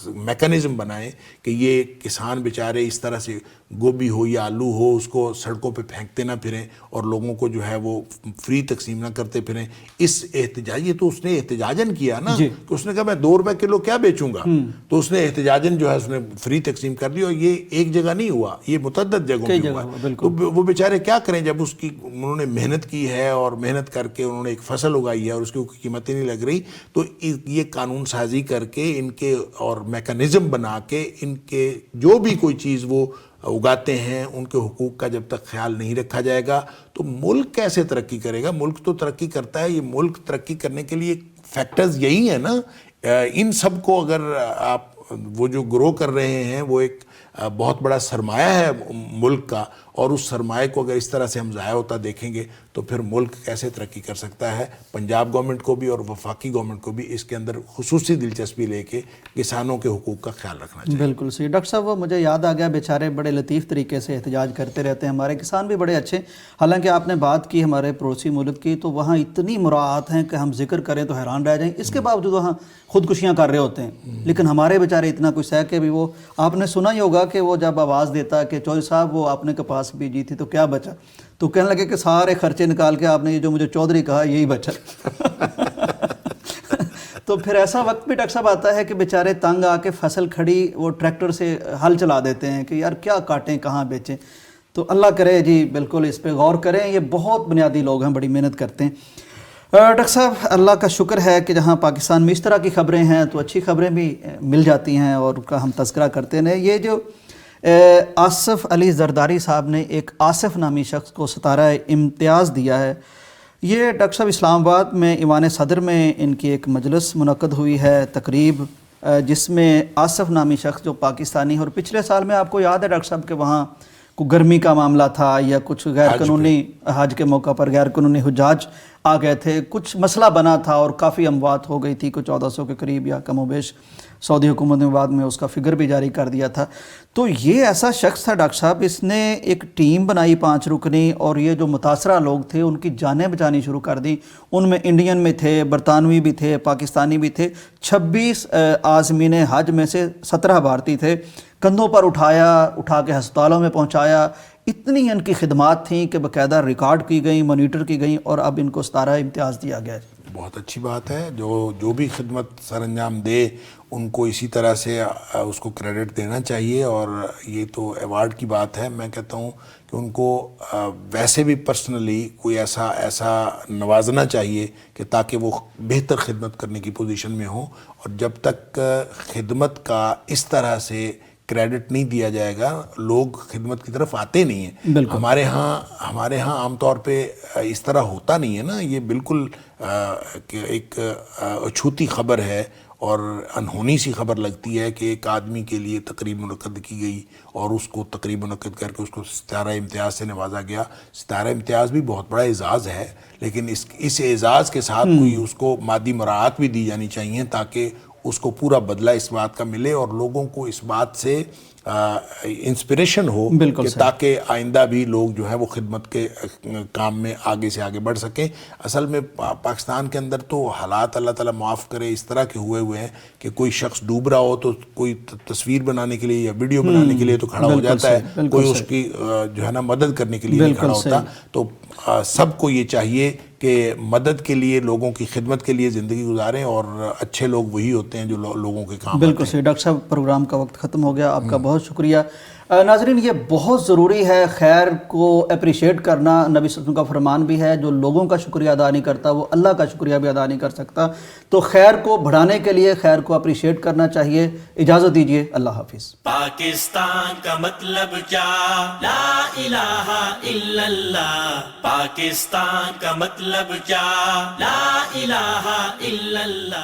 Speaker 3: میکانزم بنائیں کہ یہ کسان بیچارے اس طرح سے گوبھی ہو یا آلو ہو اس کو سڑکوں پہ پھینکتے نہ پھریں اور لوگوں کو جو ہے وہ فری تقسیم نہ کرتے پھریں۔ اس احتجاج، یہ تو اس نے احتجاجن کیا نا، کہ اس نے کہا میں 2 روپے کلو کیا بیچوں گا، تو اس نے احتجاجن جو ہے اس نے فری تقسیم کر دی، اور یہ ایک جگہ نہیں ہوا، یہ متعدد جگہوں پہ ہوا۔ تو وہ بیچارے کیا کریں جب اس کی انہوں نے محنت کی ہے اور محنت کر کے انہوں نے ایک فصل اگائی ہے اور اس کی قیمتیں نہیں لگ رہی، تو یہ قانون سازی کر کے ان کے اور میکانزم بنا کے ان کے جو بھی کوئی چیز وہ اگاتے ہیں ان کے حقوق کا جب تک خیال نہیں رکھا جائے گا تو ملک کیسے ترقی کرے گا؟ ملک تو ترقی کرتا ہے، یہ ملک ترقی کرنے کے لیے فیکٹرز یہی ہیں نا۔ ان سب کو اگر آپ وہ جو گرو کر رہے ہیں وہ ایک بہت بڑا سرمایہ ہے ملک کا، اور اس سرمایہ کو اگر اس طرح سے ہم ضائع ہوتا دیکھیں گے تو پھر ملک کیسے ترقی کر سکتا ہے. پنجاب گورنمنٹ کو بھی اور وفاقی گورنمنٹ کو بھی اس کے اندر خصوصی دلچسپی لے کے کسانوں کے حقوق کا خیال رکھنا چاہیے.
Speaker 2: بالکل صحیح. ڈاکٹر صاحب وہ مجھے یاد آ گیا، بیچارے بڑے لطیف طریقے سے احتجاج کرتے رہتے ہیں، ہمارے کسان بھی بڑے اچھے. حالانکہ آپ نے بات کی ہمارے پڑوسی ملک کی، تو وہاں اتنی مراعات ہیں کہ ہم ذکر کریں تو حیران رہ جائیں. اس کے باوجود وہاں خودکشیاں کر رہے ہوتے ہیں، لیکن ہمارے بیچارے اتنا کچھ سہ کے بھی وہ، آپ نے سنا ہی ہوگا کہ وہ جب آواز دیتا کہ چودھری صاحب وہ آپ نے کپاس بیجی تھی تو کیا بچا، تو کہنے لگے کہ سارے خرچے نکال کے آپ نے یہ جو مجھے چودھری کہا یہی بچا. تو پھر ایسا وقت بھی ڈاکٹر صاحب آتا ہے کہ بیچارے تنگ آ کے فصل کھڑی وہ ٹریکٹر سے ہل چلا دیتے ہیں کہ یار کیا کاٹیں کہاں بیچیں. تو اللہ کرے جی بالکل اس پہ غور کریں، یہ بہت بنیادی لوگ ہیں، بڑی محنت کرتے ہیں. ڈاکٹر صاحب اللہ کا شکر ہے کہ جہاں پاکستان میں اس طرح کی خبریں ہیں تو اچھی خبریں بھی مل جاتی ہیں اور ان کا ہم تذکرہ کرتے ہیں. یہ جو آصف علی زرداری صاحب نے ایک آصف نامی شخص کو ستارہ امتیاز دیا ہے، یہ ڈاکٹر صاحب اسلام آباد میں ایوان صدر میں ان کی ایک مجلس منعقد ہوئی ہے، تقریب، جس میں آصف نامی شخص جو پاکستانی، اور پچھلے سال میں آپ کو یاد ہے ڈاکٹر صاحب کہ وہاں کوئی گرمی کا معاملہ تھا یا کچھ غیر قانونی حج کے موقع پر غیر قانونی حجاج آ گئے تھے، کچھ مسئلہ بنا تھا اور کافی اموات ہو گئی تھی، کچھ 1400 کے قریب یا کم و بیش. سعودی حکومت نے بعد میں اس کا فگر بھی جاری کر دیا تھا. تو یہ ایسا شخص تھا ڈاکٹر صاحب، اس نے ایک ٹیم بنائی 5 رکنی، اور یہ جو متاثرہ لوگ تھے ان کی جانیں بچانی شروع کر دی. ان میں انڈین میں تھے، برطانوی بھی تھے، پاکستانی بھی تھے. 26 عازمین حج میں سے 17 بھارتی تھے. کندھوں پر اٹھا کے ہسپتالوں میں پہنچایا. اتنی ان کی خدمات تھیں کہ باقاعدہ ریکارڈ کی گئیں، مانیٹر کی گئیں، اور اب ان کو ستارہ امتیاز دیا گیا.
Speaker 3: بہت اچھی بات ہے. جو بھی خدمت سر انجام دے ان کو اسی طرح سے اس کو کریڈٹ دینا چاہیے، اور یہ تو ایوارڈ کی بات ہے. میں کہتا ہوں کہ ان کو ویسے بھی پرسنلی کوئی ایسا نوازنا چاہیے کہ تاکہ وہ بہتر خدمت کرنے کی پوزیشن میں ہوں. اور جب تک خدمت کا اس طرح سے کریڈٹ نہیں دیا جائے گا لوگ خدمت کی طرف آتے نہیں ہیں. ہمارے ہاں عام طور پہ اس طرح ہوتا نہیں ہے نا. یہ بالکل ایک اچھوتی خبر ہے اور انہونی سی خبر لگتی ہے کہ ایک آدمی کے لیے تقریب منعقد کی گئی اور اس کو تقریب منعقد کر کے اس کو ستارہ امتیاز سے نوازا گیا. ستارہ امتیاز بھی بہت بڑا اعزاز ہے، لیکن اس اعزاز کے ساتھ کوئی اس کو مادی مراعات بھی دی جانی چاہیے تاکہ اس کو پورا بدلہ اس بات کا ملے اور لوگوں کو اس بات سے انسپریشن ہو کہ تاکہ آئندہ بھی لوگ جو ہے وہ خدمت کے کام میں آگے سے آگے بڑھ سکیں. اصل میں پاکستان کے اندر تو حالات اللہ تعالیٰ معاف کرے اس طرح کے ہوئے ہیں کہ کوئی شخص ڈوب رہا ہو تو کوئی تصویر بنانے کے لیے یا ویڈیو بنانے کے لیے تو کھڑا ہو جاتا ہے، کوئی اس کی جو ہے نا مدد کرنے کے لیے نہیں کھڑا ہوتا. تو سب کو یہ چاہیے کہ مدد کے لیے، لوگوں کی خدمت کے لیے زندگی گزاریں، اور اچھے لوگ وہی ہوتے ہیں جو لوگوں کے کام.
Speaker 2: بالکل صحیح. ڈاکٹر صاحب پروگرام کا وقت ختم ہو گیا، آپ کا بہت شکریہ. ناظرین یہ بہت ضروری ہے خیر کو اپریشیٹ کرنا. نبی صلی اللہ علیہ وسلم کا فرمان بھی ہے جو لوگوں کا شکریہ ادا نہیں کرتا وہ اللہ کا شکریہ بھی ادا نہیں کر سکتا. تو خیر کو بڑھانے کے لیے خیر کو اپریشیٹ کرنا چاہیے. اجازت دیجیے، اللہ حافظ.
Speaker 5: پاکستان کا مطلب کیا؟ لا الہ الا اللہ. پاکستان کا مطلب کیا؟ لا الہ الا اللہ.